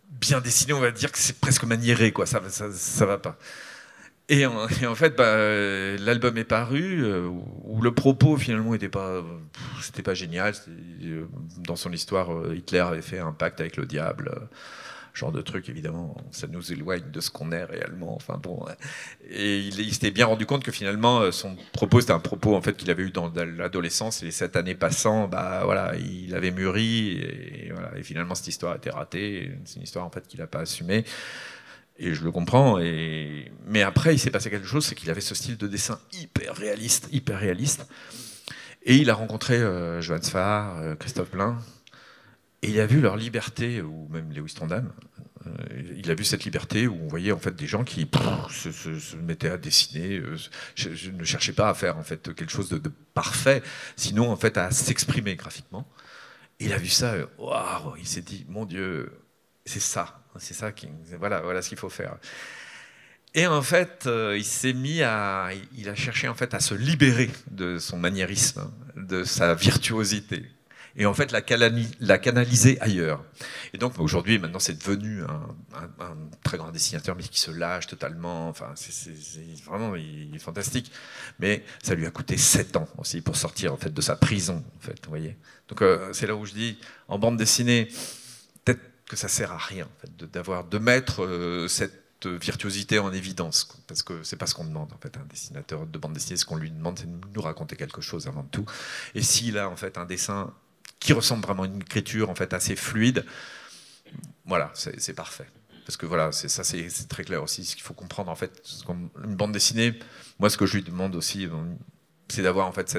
bien dessiné, on va dire, que c'est presque maniéré, quoi. Ça va pas. Et en fait, l'album est paru, où le propos finalement c'était pas génial. Dans son histoire, Hitler avait fait un pacte avec le diable, genre de truc, évidemment, ça nous éloigne de ce qu'on est réellement. Enfin bon, et il s'était bien rendu compte que finalement, son propos, c'était un propos en fait qu'il avait eu dans l'adolescence, et les 7 années passant, voilà, il avait mûri, et voilà, et finalement cette histoire était ratée. C'est une histoire en fait qu'il n'a pas assumée. Et je le comprends. Mais après, il s'est passé quelque chose, c'est qu'il avait ce style de dessin hyper réaliste. Et il a rencontré Johann Sfar, Christophe Blain. Et il a vu leur liberté, ou même Lewis Trondheim, il a vu cette liberté où on voyait en fait des gens qui se mettaient à dessiner. Je ne cherchais pas à faire en fait quelque chose de parfait, sinon en fait à s'exprimer graphiquement. Et il a vu ça, waouh, il s'est dit, mon Dieu, c'est ça voilà ce qu'il faut faire. Et en fait, il a cherché en fait à se libérer de son maniérisme, de sa virtuosité. Et en fait, la canaliser ailleurs. Et donc, aujourd'hui, maintenant, c'est devenu un très grand dessinateur, mais qui se lâche totalement. Enfin, vraiment, il est fantastique. Mais ça lui a coûté 7 ans aussi pour sortir en fait de sa prison, en fait, vous voyez. Donc, c'est là où je dis, en bande dessinée, peut-être que ça sert à rien, en fait, de mettre cette virtuosité en évidence, parce que c'est pas ce qu'on demande en fait. Un dessinateur de bande dessinée, ce qu'on lui demande, c'est de nous raconter quelque chose avant tout. Et s'il a en fait un dessin qui ressemble vraiment à une écriture en fait assez fluide, voilà, c'est parfait. Parce que voilà, c'est très clair aussi. Ce qu'il faut comprendre en fait, une bande dessinée, moi ce que je lui demande aussi, c'est d'avoir en fait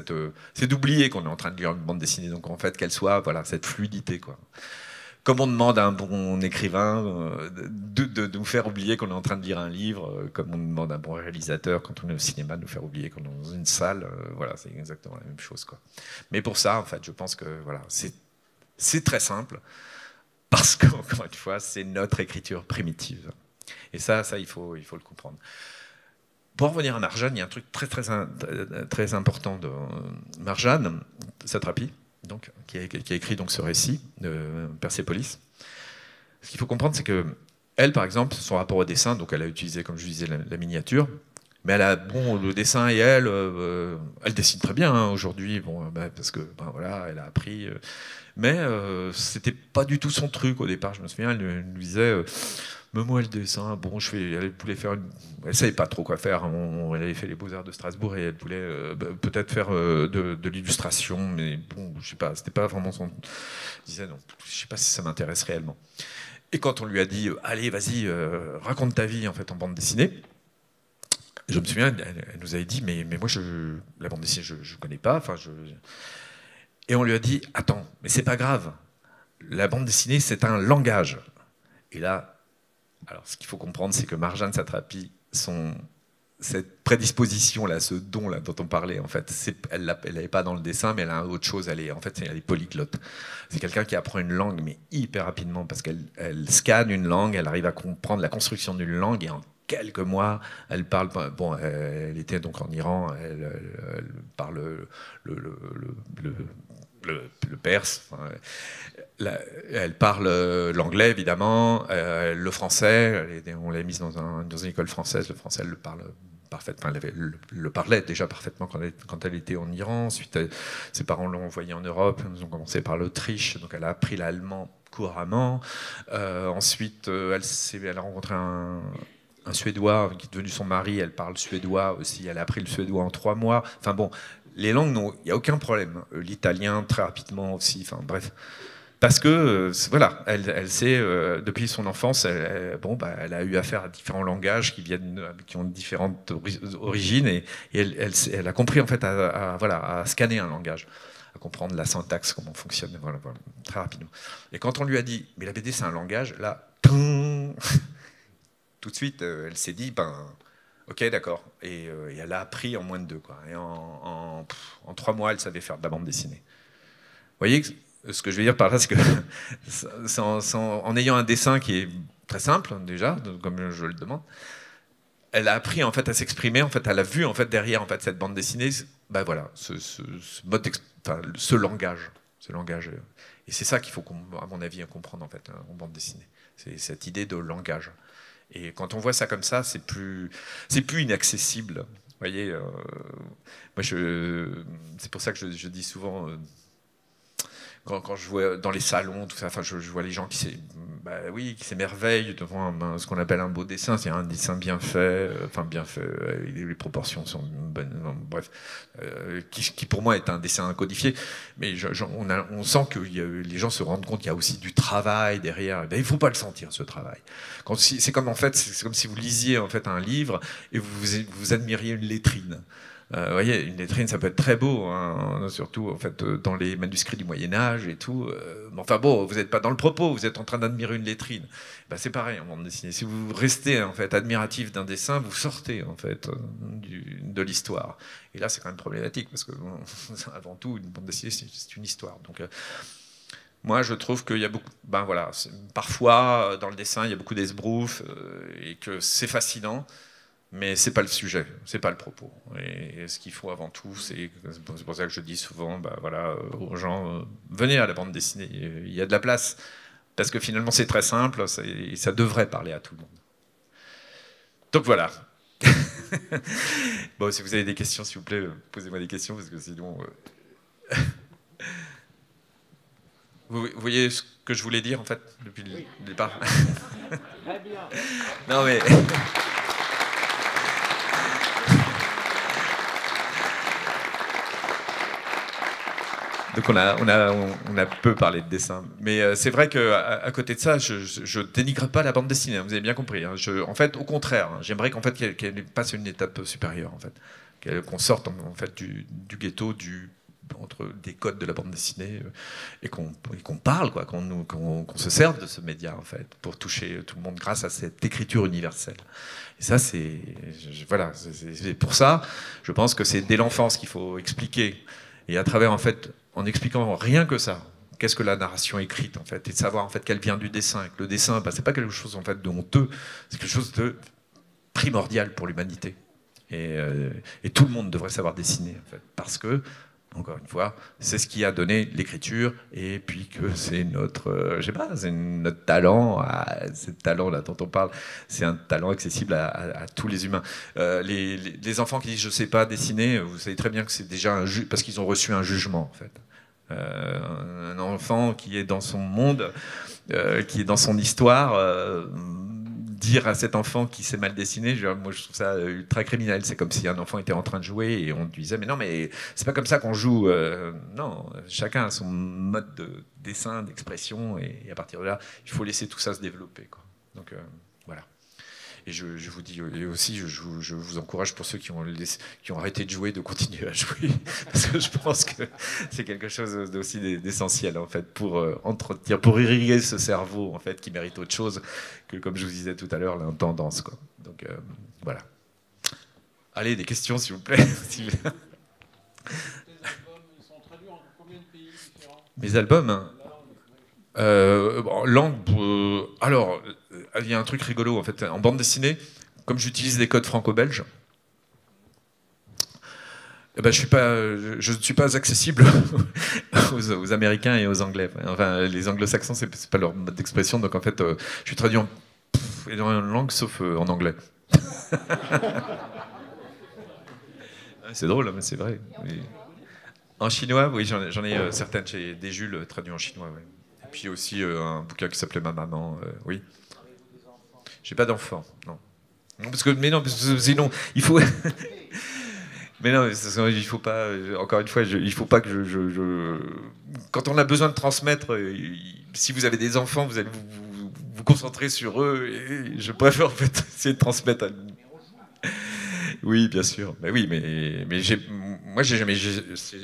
c'est d'oublier qu'on est en train de lire une bande dessinée, donc en fait qu'elle soit voilà cette fluidité quoi. Comme on demande à un bon écrivain de nous faire oublier qu'on est en train de lire un livre, comme on demande à un bon réalisateur quand on est au cinéma de nous faire oublier qu'on est dans une salle, voilà, c'est exactement la même chose, quoi. Mais pour ça, en fait, je pense que voilà, c'est très simple, parce qu'encore une fois, c'est notre écriture primitive. Et ça il faut le comprendre. Pour revenir à Marjane, il y a un truc très important de Marjane Satrapi, donc, qui a écrit donc, ce récit de Persépolis. Ce qu'il faut comprendre, c'est que elle, par exemple, son rapport au dessin, donc elle a utilisé, comme je disais, la miniature, mais elle a le dessin et elle dessine très bien hein, aujourd'hui, parce que voilà, elle a appris, mais c'était pas du tout son truc au départ. Je me souviens, elle nous disait. Mais moi, le dessin, elle voulait faire elle savait pas trop quoi faire. Elle avait fait les Beaux-Arts de Strasbourg et elle voulait peut-être faire de l'illustration, mais bon, je sais pas, c'était pas vraiment son. Elle disait non, je sais pas si ça m'intéresse réellement. Et quand on lui a dit, allez, vas-y, raconte ta vie en fait en bande dessinée, je me souviens, elle nous avait dit, mais moi, la bande dessinée, je connais pas. Et on lui a dit, attends, mais c'est pas grave. La bande dessinée, c'est un langage. Et là. Alors, ce qu'il faut comprendre, c'est que Marjane Satrapi, cette prédisposition-là, ce don-là dont on parlait, en fait, elle n'avait pas dans le dessin, mais elle a autre chose. Elle est polyglotte. C'est quelqu'un qui apprend une langue, mais hyper rapidement, parce qu'elle scanne une langue, elle arrive à comprendre la construction d'une langue, et en quelques mois, elle parle. Bon, elle était donc en Iran, elle parle le perse. Elle parle l'anglais, évidemment, le français. On l'a mise dans une école française. Le français, elle le parle parfaitement. Elle le parlait déjà parfaitement quand elle était en Iran. Ensuite, ses parents l'ont envoyée en Europe. Ils ont commencé par l'Autriche. Donc, elle a appris l'allemand couramment. Ensuite, elle a rencontré un Suédois qui est devenu son mari. Elle parle suédois aussi. Elle a appris le suédois en 3 mois. Enfin bon, les langues, il n'y a aucun problème. L'italien, très rapidement aussi. Enfin bref. Parce que, voilà, elle sait, depuis son enfance, elle a eu affaire à différents langages qui ont différentes origines, et elle a compris, en fait, à scanner un langage, à comprendre la syntaxe, comment on fonctionne, voilà, très rapidement. Et quand on lui a dit, mais la BD, c'est un langage, là, tout de suite, elle s'est dit, ok, d'accord. Et elle a appris en moins de 2, quoi. Et en 3 mois, elle savait faire de la bande dessinée. Vous voyez ce que je veux dire par là, c'est que en ayant un dessin qui est très simple déjà, comme je le demande, elle a appris en fait à s'exprimer. En fait, elle a vu en fait derrière en fait cette bande dessinée, voilà, ce langage, Et c'est ça qu'il faut, à mon avis, comprendre en fait en bande dessinée. C'est cette idée de langage. Et quand on voit ça comme ça, c'est plus inaccessible. Vous voyez, moi c'est pour ça que je dis souvent. Quand je vois dans les salons, tout ça, je vois les gens qui s'émerveillent devant ce qu'on appelle un beau dessin. C'est un dessin bien fait, les proportions sont bonnes, bref, qui pour moi est un dessin codifié. Mais on sent que les gens se rendent compte qu'il y a aussi du travail derrière. Il ne faut pas le sentir, ce travail. C'est comme si vous lisiez en fait un livre et vous admiriez une lettrine. Vous voyez, une lettrine, ça peut être très beau, hein, surtout en fait dans les manuscrits du Moyen Âge et tout. Mais enfin bon, vous n'êtes pas dans le propos, vous êtes en train d'admirer une lettrine. Ben, c'est pareil en bande dessinée. Si vous restez en fait admiratif d'un dessin, vous sortez en fait de l'histoire. Et là, c'est quand même problématique parce que bon, avant tout, une bande dessinée, c'est une histoire. Donc moi, je trouve qu'il y a beaucoup. Ben voilà, parfois dans le dessin, il y a beaucoup d'esbroufs et que c'est fascinant. Mais c'est pas le sujet, c'est pas le propos. Et ce qu'il faut avant tout, c'est pour ça que je dis souvent, bah voilà, aux gens, venez à la bande dessinée, il y a de la place, parce que finalement c'est très simple, et ça devrait parler à tout le monde. Donc voilà. Bon, si vous avez des questions, s'il vous plaît, posez-moi des questions, parce que sinon. Vous voyez ce que je voulais dire en fait depuis le départ. Très bien. Non mais. Donc on a peu parlé de dessin. Mais c'est vrai qu'à côté de ça, je dénigre pas la bande dessinée, hein, vous avez bien compris. Hein. En fait, au contraire, hein, j'aimerais qu'en fait, qu'elle passe à une étape supérieure, en fait. Qu'on sorte en fait, du ghetto, entre des codes de la bande dessinée, et qu'on parle, quoi, qu'on se serve de ce média, en fait, pour toucher tout le monde grâce à cette écriture universelle. Et ça, voilà, c'est pour ça, je pense que c'est dès l'enfance qu'il faut expliquer. Et à travers, en fait, en expliquant rien que ça, qu'est-ce que la narration écrite, en fait, et de savoir, en fait, qu'elle vient du dessin. Et que le dessin, bah, c'est pas quelque chose, en fait, de honteux, c'est quelque chose de primordial pour l'humanité. Et tout le monde devrait savoir dessiner, en fait, parce que, encore une fois, c'est ce qui a donné l'écriture, et puis que c'est notre, je sais pas, c'est notre talent, ce talent-là dont on parle, c'est un talent accessible à tous les humains. Les enfants qui disent je sais pas dessiner, vous savez très bien que c'est déjà parce qu'ils ont reçu un jugement, en fait. Un enfant qui est dans son monde, qui est dans son histoire, dire à cet enfant qui sait mal dessiner, moi je trouve ça ultra criminel. C'est comme si un enfant était en train de jouer et on lui disait mais non, mais c'est pas comme ça qu'on joue. Non, chacun a son mode de dessin, d'expression, et à partir de là, il faut laisser tout ça se développer, quoi. Donc voilà. Et je vous dis aussi, je vous encourage, pour ceux qui ont arrêté de jouer, de continuer à jouer, parce que je pense que c'est quelque chose aussi d'essentiel, en fait, pour entretenir, pour irriguer ce cerveau, en fait, qui mérite autre chose que, comme je vous disais tout à l'heure, l'intendance, quoi. Donc voilà. Allez, des questions, s'il vous plaît. Mes albums, hein. Alors, il y a un truc rigolo, en fait, en bande dessinée, comme j'utilise des codes franco-belges, eh ben, je ne suis pas accessible aux Américains et aux Anglais. Enfin, les Anglo-Saxons, c'est pas leur mode d'expression, donc en fait, je suis traduit en énormément de langues, sauf en anglais. C'est drôle, mais c'est vrai. Oui. En chinois, oui, j'en ai certaines. J'ai des Jules traduits en chinois, oui. Et puis aussi un bouquin qui s'appelait Ma maman, oui. J'ai pas d'enfant, non. Parce que sinon, il faut. Mais non, il faut pas. Encore une fois, il faut pas que quand on a besoin de transmettre, si vous avez des enfants, vous allez vous concentrer sur eux. Et je préfère en fait essayer de transmettre. Oui, bien sûr. Mais oui, mais moi, j'ai jamais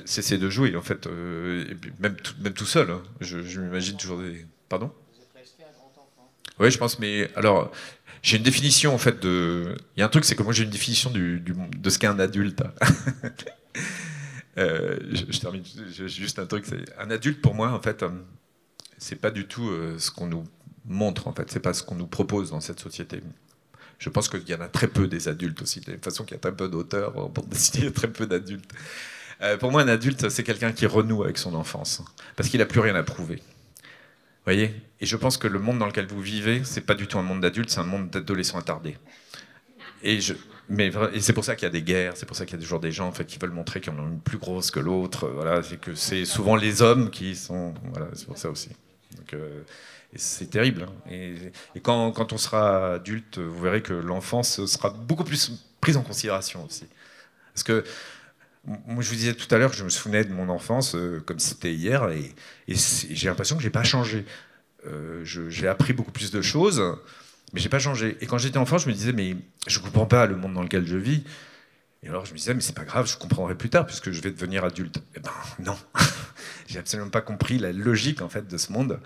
cessé de jouer, en fait. Et puis même tout seul. Hein. Je m'imagine toujours des. Pardon ? Vous êtes resté un grand enfant. Oui, je pense. Mais alors, j'ai une définition, en fait, de. Il y a un truc, c'est que moi, j'ai une définition de ce qu'est un adulte. Je termine juste un truc. Un adulte, pour moi, en fait, c'est pas du tout ce qu'on nous montre, en fait. C'est pas ce qu'on nous propose dans cette société. Je pense qu'il y en a très peu des adultes aussi. De la même façon qu'il y a très peu d'auteurs en bande dessinée, il y a très peu d'adultes. Pour moi, un adulte, c'est quelqu'un qui renoue avec son enfance, parce qu'il n'a plus rien à prouver. Vous voyez ? Et je pense que le monde dans lequel vous vivez, c'est pas du tout un monde d'adultes, c'est un monde d'adolescents attardés. Et c'est pour ça qu'il y a des guerres, c'est pour ça qu'il y a toujours des gens, en fait, qui veulent montrer qu'ils en ont une plus grosse que l'autre. Voilà, c'est que c'est souvent les hommes qui sont. Voilà, c'est pour ça aussi. Donc, et c'est terrible. Hein. Et quand on sera adulte, vous verrez que l'enfance sera beaucoup plus prise en considération aussi. Parce que moi, je vous disais tout à l'heure que je me souvenais de mon enfance comme si c'était hier, et j'ai l'impression que j'ai pas changé. J'ai appris beaucoup plus de choses, mais j'ai pas changé. Et quand j'étais enfant, je me disais, mais je comprends pas le monde dans lequel je vis. Et alors je me disais, mais c'est pas grave, je comprendrai plus tard puisque je vais devenir adulte. Eh ben non, j'ai absolument pas compris la logique en fait de ce monde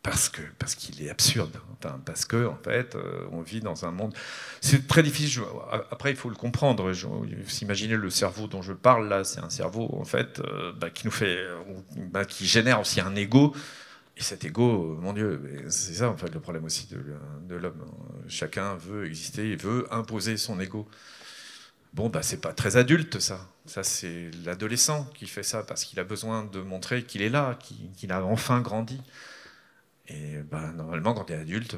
parce qu'il est absurde. Enfin, parce que en fait, on vit dans un monde. C'est très difficile. Après, il faut le comprendre. S'imaginer le cerveau dont je parle là, c'est un cerveau en fait qui nous fait, qui génère aussi un ego. Et cet ego, mon Dieu, c'est ça en fait le problème aussi de l'homme. Chacun veut exister, il veut imposer son ego. Bon, c'est pas très adulte, ça. Ça, c'est l'adolescent qui fait ça parce qu'il a besoin de montrer qu'il est là, qu'il a enfin grandi. Et normalement, quand tu es adulte,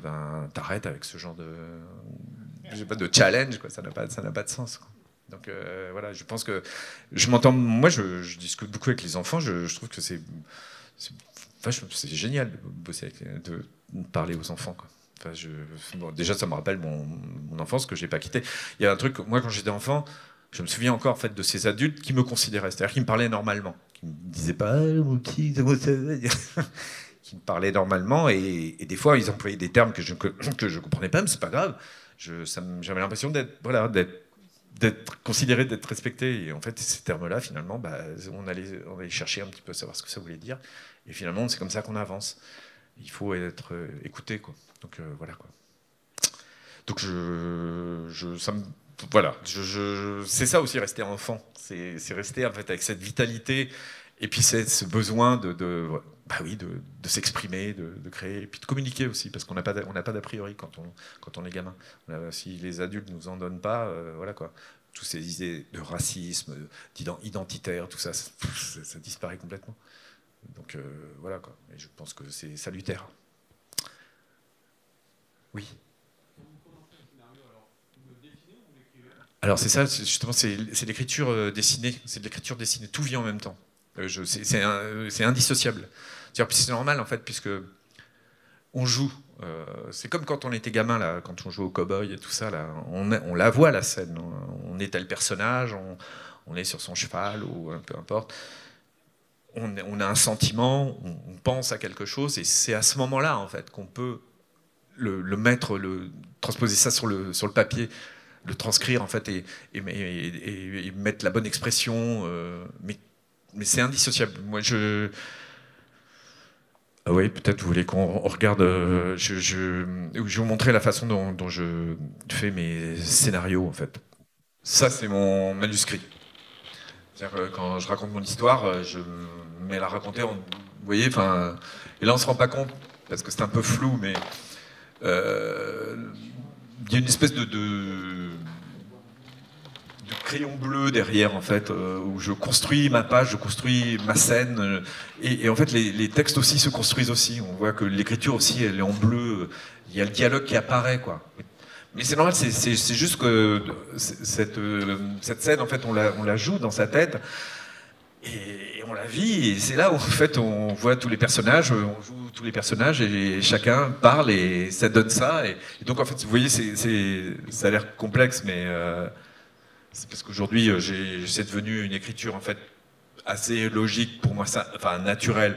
t'arrêtes avec ce genre de challenge, quoi. Ça n'a pas de sens, quoi. Donc voilà, je pense que je m'entends. Moi, je discute beaucoup avec les enfants. Je trouve que c'est génial de bosser de parler aux enfants, quoi. Enfin, déjà, ça me rappelle mon enfance que j'ai pas quittée. Il y a un truc, moi, quand j'étais enfant, je me souviens encore en fait de ces adultes qui me considéraient, c'est-à-dire qui me parlaient normalement, qui me disaient pas mon petit, qui me parlaient normalement, et des fois ils employaient des termes que je comprenais pas, mais c'est pas grave. J'avais l'impression d'être considéré, d'être respecté. Et en fait, ces termes-là, finalement, on allait chercher un petit peu à savoir ce que ça voulait dire. Et finalement, c'est comme ça qu'on avance. Il faut être écouté, quoi. Donc voilà, quoi. Donc voilà, c'est ça aussi rester enfant. C'est rester en fait avec cette vitalité et puis ce besoin de s'exprimer, de créer, et puis de communiquer aussi, parce qu'on n'a pas d'a priori quand on est gamin. Si les adultes nous en donnent pas, voilà quoi. Toutes ces idées de racisme, identitaire, tout ça, ça disparaît complètement. Donc voilà quoi. Et je pense que c'est salutaire. Oui. Alors c'est ça, justement, c'est l'écriture dessinée. C'est de l'écriture dessinée. Tout vient en même temps. C'est indissociable. C'est normal en fait, puisque on joue. C'est comme quand on était gamin, là, quand on jouait au cow-boy et tout ça. Là, on la voit la scène. On est tel personnage, on est sur son cheval ou peu importe. On a un sentiment, on pense à quelque chose, et c'est à ce moment-là en fait qu'on peut le mettre, transposer ça sur le papier, le transcrire en fait et mettre la bonne expression. Mais c'est indissociable. Moi, ah oui, peut-être vous voulez qu'on regarde. Je vais vous montrer la façon dont je fais mes scénarios en fait. Ça, c'est mon manuscrit. C'est-à-dire que quand je raconte mon histoire, je me mets à la raconter. Vous voyez, enfin, et là on se rend pas compte parce que c'est un peu flou, mais il y a une espèce de crayon bleu derrière en fait, où je construis ma page, je construis ma scène, et en fait les textes aussi se construisent aussi. On voit que l'écriture aussi elle est en bleu. Il y a le dialogue qui apparaît quoi. Mais c'est normal, c'est juste que cette scène, en fait, on la joue dans sa tête et on la vit. Et c'est là où, en fait, on voit tous les personnages, on joue tous les personnages et chacun parle et ça donne ça. Et donc, en fait, vous voyez, ça a l'air complexe, mais c'est parce qu'aujourd'hui, c'est devenu une écriture, en fait, assez logique pour moi, enfin naturel.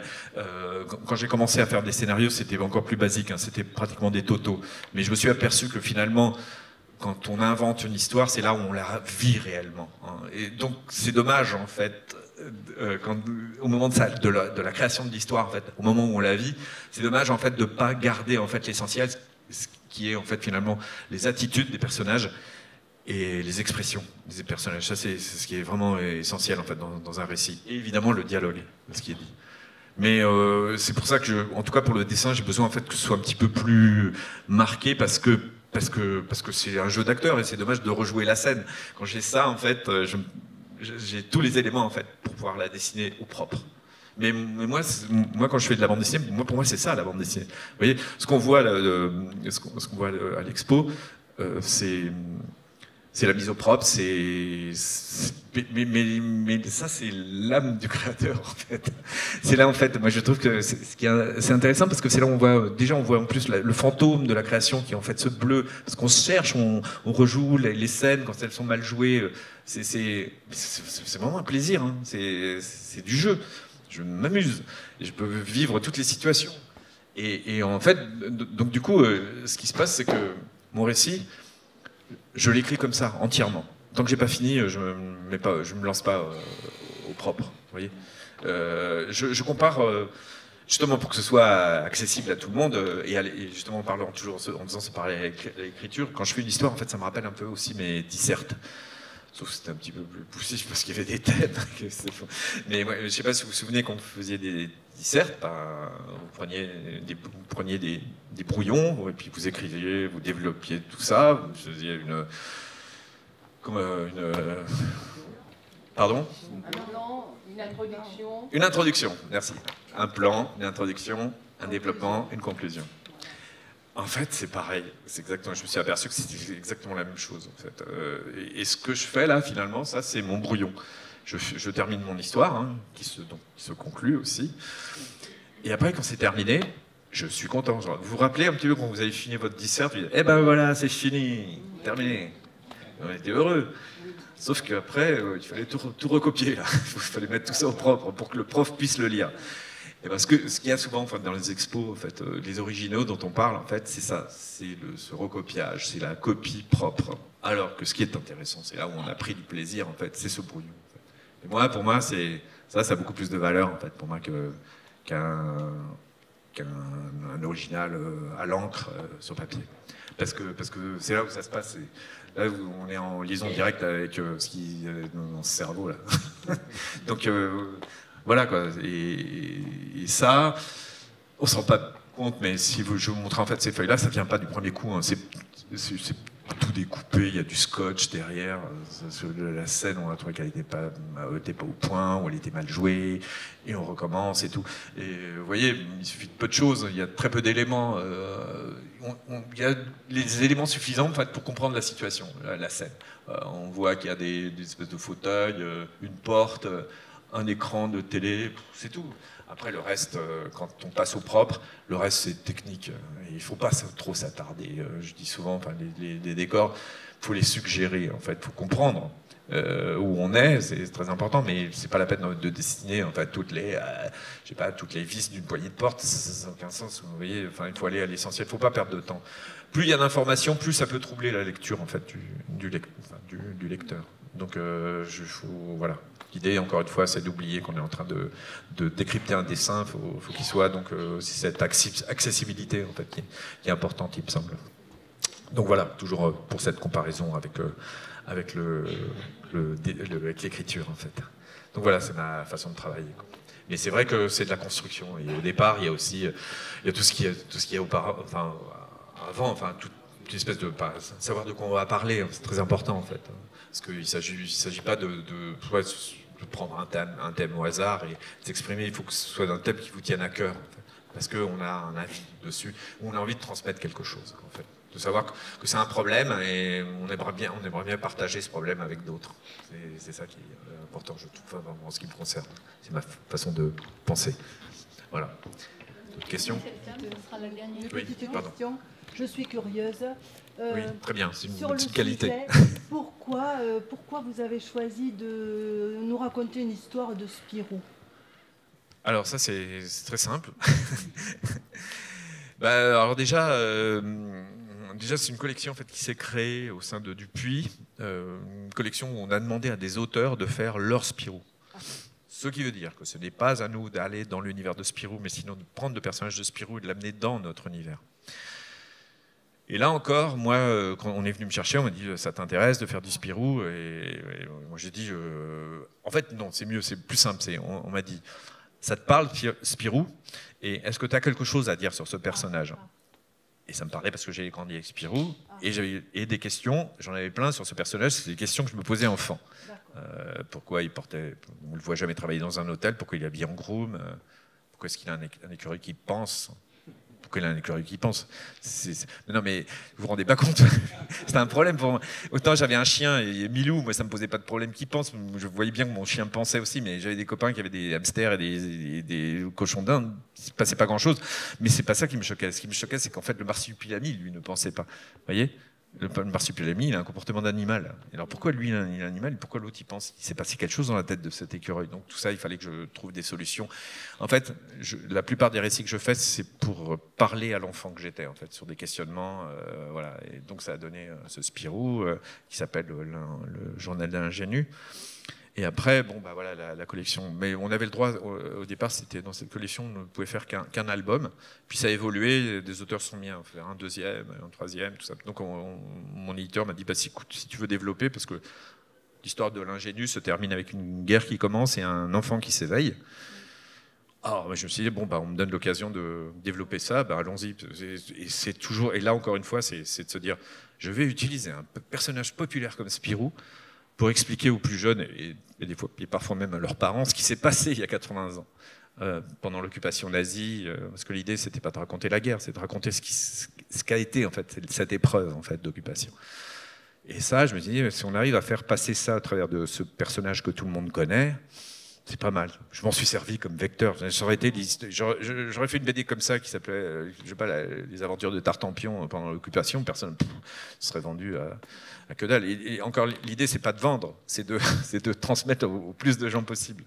Quand j'ai commencé à faire des scénarios, c'était encore plus basique, hein, c'était pratiquement des totos. Mais je me suis aperçu que finalement, quand on invente une histoire, c'est là où on la vit réellement. Hein. Et donc c'est dommage en fait, au moment de la création de l'histoire, en fait, au moment où on la vit, c'est dommage en fait de pas garder en fait l'essentiel, ce qui est en fait finalement les attitudes des personnages. Et les expressions des personnages, ça c'est ce qui est vraiment essentiel en fait dans un récit. Et évidemment le dialogue, ce qui est dit. Mais c'est pour ça que, en tout cas pour le dessin, j'ai besoin en fait que ce soit un petit peu plus marqué parce que c'est un jeu d'acteur et c'est dommage de rejouer la scène. Quand j'ai ça en fait, j'ai tous les éléments en fait pour pouvoir la dessiner au propre. Mais moi quand je fais de la bande dessinée, pour moi c'est ça la bande dessinée. Vous voyez, ce qu'on voit à l'expo, c'est la mise au propre, mais ça c'est l'âme du créateur en fait. C'est là en fait, moi je trouve que c'est intéressant parce que c'est là où on voit en plus le fantôme de la création qui est en fait ce bleu, parce qu'on se cherche, on rejoue les scènes quand elles sont mal jouées, c'est vraiment un plaisir, hein. C'est du jeu, je m'amuse, et je peux vivre toutes les situations. Et en fait, donc du coup, ce qui se passe c'est que mon récit, je l'écris comme ça, entièrement. tant que j'ai pas fini, je me lance pas au propre. Vous voyez, je compare justement pour que ce soit accessible à tout le monde et justement en parlant toujours en disant c'est pareil avec l'écriture. Quand je fais une histoire, en fait, ça me rappelle un peu aussi mes dissertes. Sauf que c'était un petit peu plus poussif parce qu'il y avait des thèmes. Mais moi, je ne sais pas si vous vous souvenez quand vous faisiez des dissertes, vous preniez des brouillons et puis vous écriviez, vous développiez tout ça, vous faisiez pardon ? Un plan, une introduction. Une introduction, merci. Un plan, une introduction, un développement, une conclusion. En fait, c'est pareil. C'est exactement. Je me suis aperçu que c'était exactement la même chose. En fait. Et ce que je fais là, finalement, ça, c'est mon brouillon. Je termine mon histoire, hein, qui se conclut aussi. Et après, quand c'est terminé, je suis content. Genre, vous vous rappelez un petit peu quand vous avez fini votre dissert, vous dites, eh ben voilà, c'est fini, terminé. On était heureux. Sauf qu'après, il fallait tout recopier. Là. Il fallait mettre tout ça au propre pour que le prof puisse le lire. Et parce que ce qu'il y a souvent en fait, dans les expos, en fait, les originaux dont on parle, en fait, c'est ça, c'est ce recopiage, c'est la copie propre. Alors que ce qui est intéressant, c'est là où on a pris du plaisir, en fait, c'est ce brouillon. En fait. Et moi, pour moi, ça a beaucoup plus de valeur, en fait, pour moi, qu'un original à l'encre sur papier. Parce que c'est là où ça se passe. Là où on est en liaison directe avec ce qui est dans ce cerveau là. Donc voilà quoi. Et ça, on s'en rend pas compte, mais si je vous montre en fait ces feuilles-là, ça vient pas du premier coup. Hein. C'est tout découpé. Il y a du scotch derrière. Sur la scène, on a trouvé qu'elle n'était pas au point, ou elle était mal jouée, et on recommence et tout. Et vous voyez, il suffit de peu de choses. Il y a très peu d'éléments. Il y a les éléments suffisants en fait, pour comprendre la situation, la scène. On voit qu'il y a des espèces de fauteuils, une porte, un écran de télé, c'est tout. Après, le reste, quand on passe au propre, le reste, c'est technique. Il ne faut pas trop s'attarder. Je dis souvent, enfin, les décors, il faut les suggérer, en fait. Il faut comprendre où on est, c'est très important, mais c'est pas la peine de dessiner en fait, toutes les vis d'une poignée de porte, ça n'a aucun sens. Vous voyez, enfin, il faut aller à l'essentiel, il ne faut pas perdre de temps. Plus il y a d'informations, plus ça peut troubler la lecture en fait, du lecteur. Donc, voilà. L'idée, encore une fois, c'est d'oublier qu'on est en train de décrypter un dessin. Il faut qu'il soit donc aussi cette accessibilité en fait, qui est importante, il me semble. Donc voilà, toujours pour cette comparaison avec l'écriture en fait. Donc voilà, c'est ma façon de travailler. Mais c'est vrai que c'est de la construction. Et au départ, il y a aussi tout ce qui est auparavant, avant, toute une espèce de savoir de quoi on va parler. C'est très important en fait, parce qu'il s'agit pas de prendre un thème au hasard et s'exprimer. Il faut que ce soit un thème qui vous tienne à cœur, en fait, parce qu'on a un avis dessus, on a envie de transmettre quelque chose, en fait. De savoir que c'est un problème et on aimerait bien partager ce problème avec d'autres. C'est ça qui est important, je trouve, en ce qui me concerne. C'est ma façon de penser. Voilà. D'autres questions ? Ce sera la dernière. Oui, pardon. Question. Je suis curieuse. Oui, très bien, c'est une sur petite le qualité. sujet, pourquoi vous avez choisi de nous raconter une histoire de Spirou ? Alors ça, c'est très simple. Alors déjà, c'est une collection en fait, qui s'est créée au sein de Dupuis, une collection où on a demandé à des auteurs de faire leur Spirou. Ce qui veut dire que ce n'est pas à nous d'aller dans l'univers de Spirou, mais sinon de prendre le personnage de Spirou et de l'amener dans notre univers. Et là encore, moi, quand on est venu me chercher, on m'a dit « ça t'intéresse de faire du Spirou ?» et moi j'ai dit « en fait non, c'est mieux, c'est plus simple. » On m'a dit « ça te parle Spirou et est-ce que tu as quelque chose à dire sur ce personnage ?» Et ça me parlait parce que j'ai grandi avec Spirou et j'avais des questions, j'en avais plein sur ce personnage, c'est des questions que je me posais enfant. Pourquoi il portait, on ne le voit jamais travailler dans un hôtel, pourquoi il est habillé en groom, pourquoi est-ce qu'il a un écureuil qui pense ? Pourquoi il a un écureuil qui pense ? Non, mais vous vous rendez pas compte. C'était un problème pour moi. Autant j'avais un chien et Milou, moi ça me posait pas de problème qu'il pense. Je voyais bien que mon chien pensait aussi, mais j'avais des copains qui avaient des hamsters et des cochons d'Inde. Il ne se passait pas grand-chose. Mais c'est pas ça qui me choquait. Ce qui me choquait, c'est qu'en fait le marsupilami, lui, ne pensait pas. Vous voyez ? Le marsupilami, il a un comportement d'animal. Alors pourquoi lui, il est un animal, pourquoi l'autre, il pense qu'il s'est passé quelque chose dans la tête de cet écureuil? Donc tout ça, il fallait que je trouve des solutions. En fait, la plupart des récits que je fais, c'est pour parler à l'enfant que j'étais, en fait, sur des questionnements. Voilà. Et donc ça a donné ce Spirou, qui s'appelle le Journal d'un ingénu. Et après, bon, bah voilà, la collection. Mais on avait le droit, au départ, c'était dans cette collection, on ne pouvait faire qu'un album. Puis ça a évolué, des auteurs sont mis à faire un deuxième, un troisième, tout ça. Donc mon éditeur m'a dit, bah, si tu veux développer, parce que l'histoire de l'ingénu se termine avec une guerre qui commence et un enfant qui s'éveille. Alors, je me suis dit, bon, bah, on me donne l'occasion de développer ça, bah, allons-y. Et c'est toujours, et là, encore une fois, c'est de se dire, je vais utiliser un personnage populaire comme Spirou pour expliquer aux plus jeunes, et des fois, et parfois même à leurs parents, ce qui s'est passé il y a 80 ans, pendant l'occupation nazie, parce que l'idée, c'était pas de raconter la guerre, c'est de raconter ce qu'a été, en fait, cette épreuve, en fait, d'occupation. Et ça, je me suis dit, si on arrive à faire passer ça à travers de ce personnage que tout le monde connaît, c'est pas mal. Je m'en suis servi comme vecteur. J'aurais fait une BD comme ça qui s'appelait, je sais pas, les aventures de Tartampion pendant l'occupation. Personne serait vendu à que dalle. Et encore, l'idée, c'est pas de vendre, c'est de transmettre au plus de gens possible.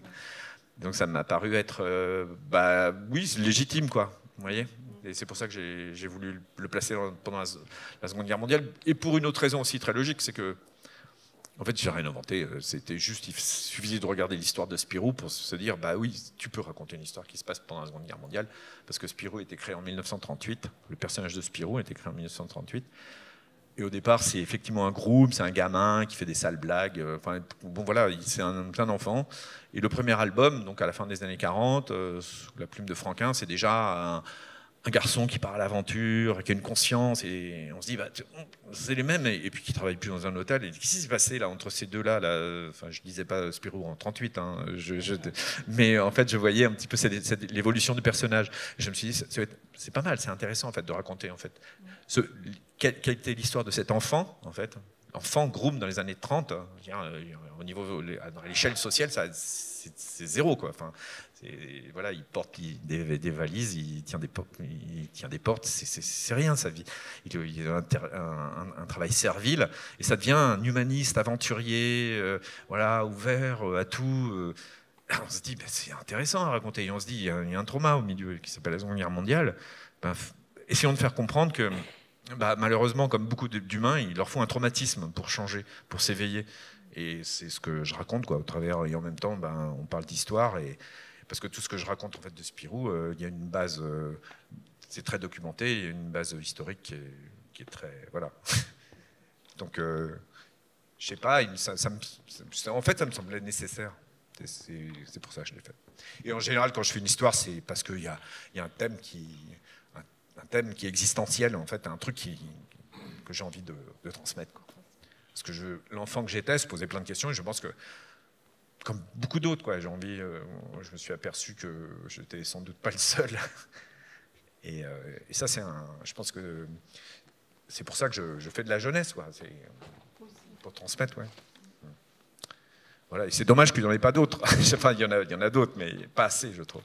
Donc ça m'a paru être, oui, légitime, quoi. Vous voyez. Et c'est pour ça que j'ai voulu le placer pendant la Seconde Guerre mondiale. Et pour une autre raison aussi très logique, c'est que en fait, j'ai rien inventé. C'était juste, il suffisait de regarder l'histoire de Spirou pour se dire, bah oui, tu peux raconter une histoire qui se passe pendant la Seconde Guerre mondiale, parce que Spirou a été créé en 1938. Le personnage de Spirou a été créé en 1938. Et au départ, c'est effectivement un groom, c'est un gamin qui fait des sales blagues. Enfin, bon, voilà, c'est plein d'enfants. Et le premier album, donc à la fin des années 40, sous la plume de Franquin, c'est déjà un garçon qui part à l'aventure, qui a une conscience, et on se dit, bah, c'est les mêmes, et puis qui ne travaille plus dans un hôtel. Et qu'est-ce qui s'est passé là, entre ces deux-là, enfin, je ne disais pas Spirou en 38, hein, mais en fait, je voyais un petit peu l'évolution du personnage. Et je me suis dit, c'est pas mal, c'est intéressant en fait, de raconter en fait, quelle était l'histoire de cet enfant, en fait. Enfant groom dans les années 30, au niveau, à l'échelle sociale, c'est zéro, quoi. Enfin, voilà, il porte des valises, il tient des portes, c'est rien sa vie. Il a un travail servile, et ça devient un humaniste, aventurier, voilà, ouvert à tout. On se dit, ben, c'est intéressant à raconter. Et on se dit, il y a un trauma au milieu qui s'appelle la Seconde Guerre mondiale. Ben, essayons de faire comprendre que, bah, malheureusement, comme beaucoup d'humains, il leur faut un traumatisme pour changer, pour s'éveiller. Et c'est ce que je raconte, quoi, au travers. Et en même temps, ben, on parle d'histoire. Parce que tout ce que je raconte en fait, de Spirou, il y a une base, c'est très documenté, il y a une base historique qui est très. Voilà. Donc, je sais pas, en fait, ça me semblait nécessaire. C'est pour ça que je l'ai fait. Et en général, quand je fais une histoire, c'est parce qu'il y a un thème un thème qui est existentiel, en fait, un truc que j'ai envie de transmettre, quoi. Parce que l'enfant que j'étais se posait plein de questions, et je pense que, comme beaucoup d'autres, quoi, je me suis aperçu que j'étais sans doute pas le seul. Et ça, je pense que c'est pour ça que je fais de la jeunesse, quoi. C'est pour transmettre, ouais. Voilà, et c'est dommage qu'il n'y en ait pas d'autres. Enfin, il y en a d'autres, mais pas assez, je trouve,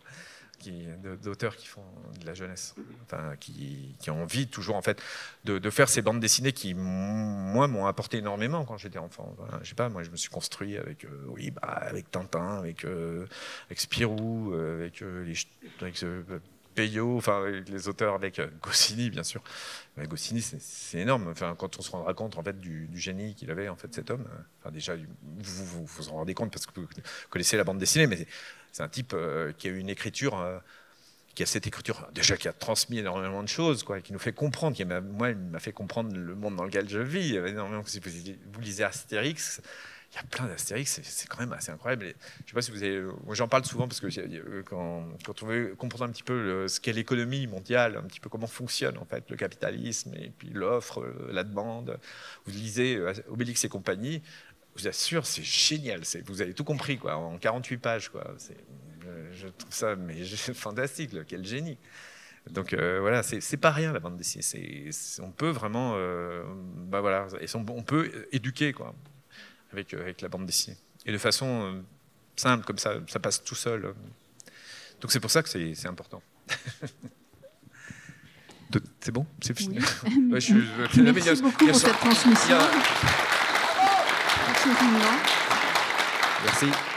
d'auteurs qui font de la jeunesse, enfin, qui ont envie toujours en fait de faire ces bandes dessinées qui, moi, m'ont apporté énormément quand j'étais enfant. Voilà, je sais pas, moi, je me suis construit avec, avec Tintin, avec Spirou, avec Peyo, enfin avec les auteurs, avec Goscinny, bien sûr. Goscinny, c'est énorme. Enfin, quand on se rendra compte en fait du génie qu'il avait en fait cet homme. Enfin, déjà, vous vous en rendez compte parce que vous connaissez la bande dessinée, mais c'est un type qui a eu une écriture, qui a cette écriture déjà qui a transmis énormément de choses, quoi, qui nous fait comprendre. Moi, il m'a fait comprendre le monde dans lequel je vis. Il y avait énormément. Si vous lisez Astérix. Il y a plein d'Astérix, c'est quand même assez incroyable. Et je ne sais pas si vous avez. Moi, j'en parle souvent parce que quand on veut comprendre un petit peu ce qu'est l'économie mondiale, un petit peu comment fonctionne en fait le capitalisme et puis l'offre, la demande. Vous lisez Obélix et compagnie, je vous assure, c'est génial. Vous avez tout compris, quoi, en 48 pages, quoi. Je trouve ça fantastique, quel génie. Donc voilà, c'est pas rien la bande dessinée. On peut vraiment, voilà, on peut éduquer, quoi. Avec la bande dessinée. Et de façon simple, comme ça passe tout seul. Donc c'est pour ça que c'est important. C'est bon? C'est fini? Oui. Ouais, Merci beaucoup pour cette transmission. Merci infiniment. Merci.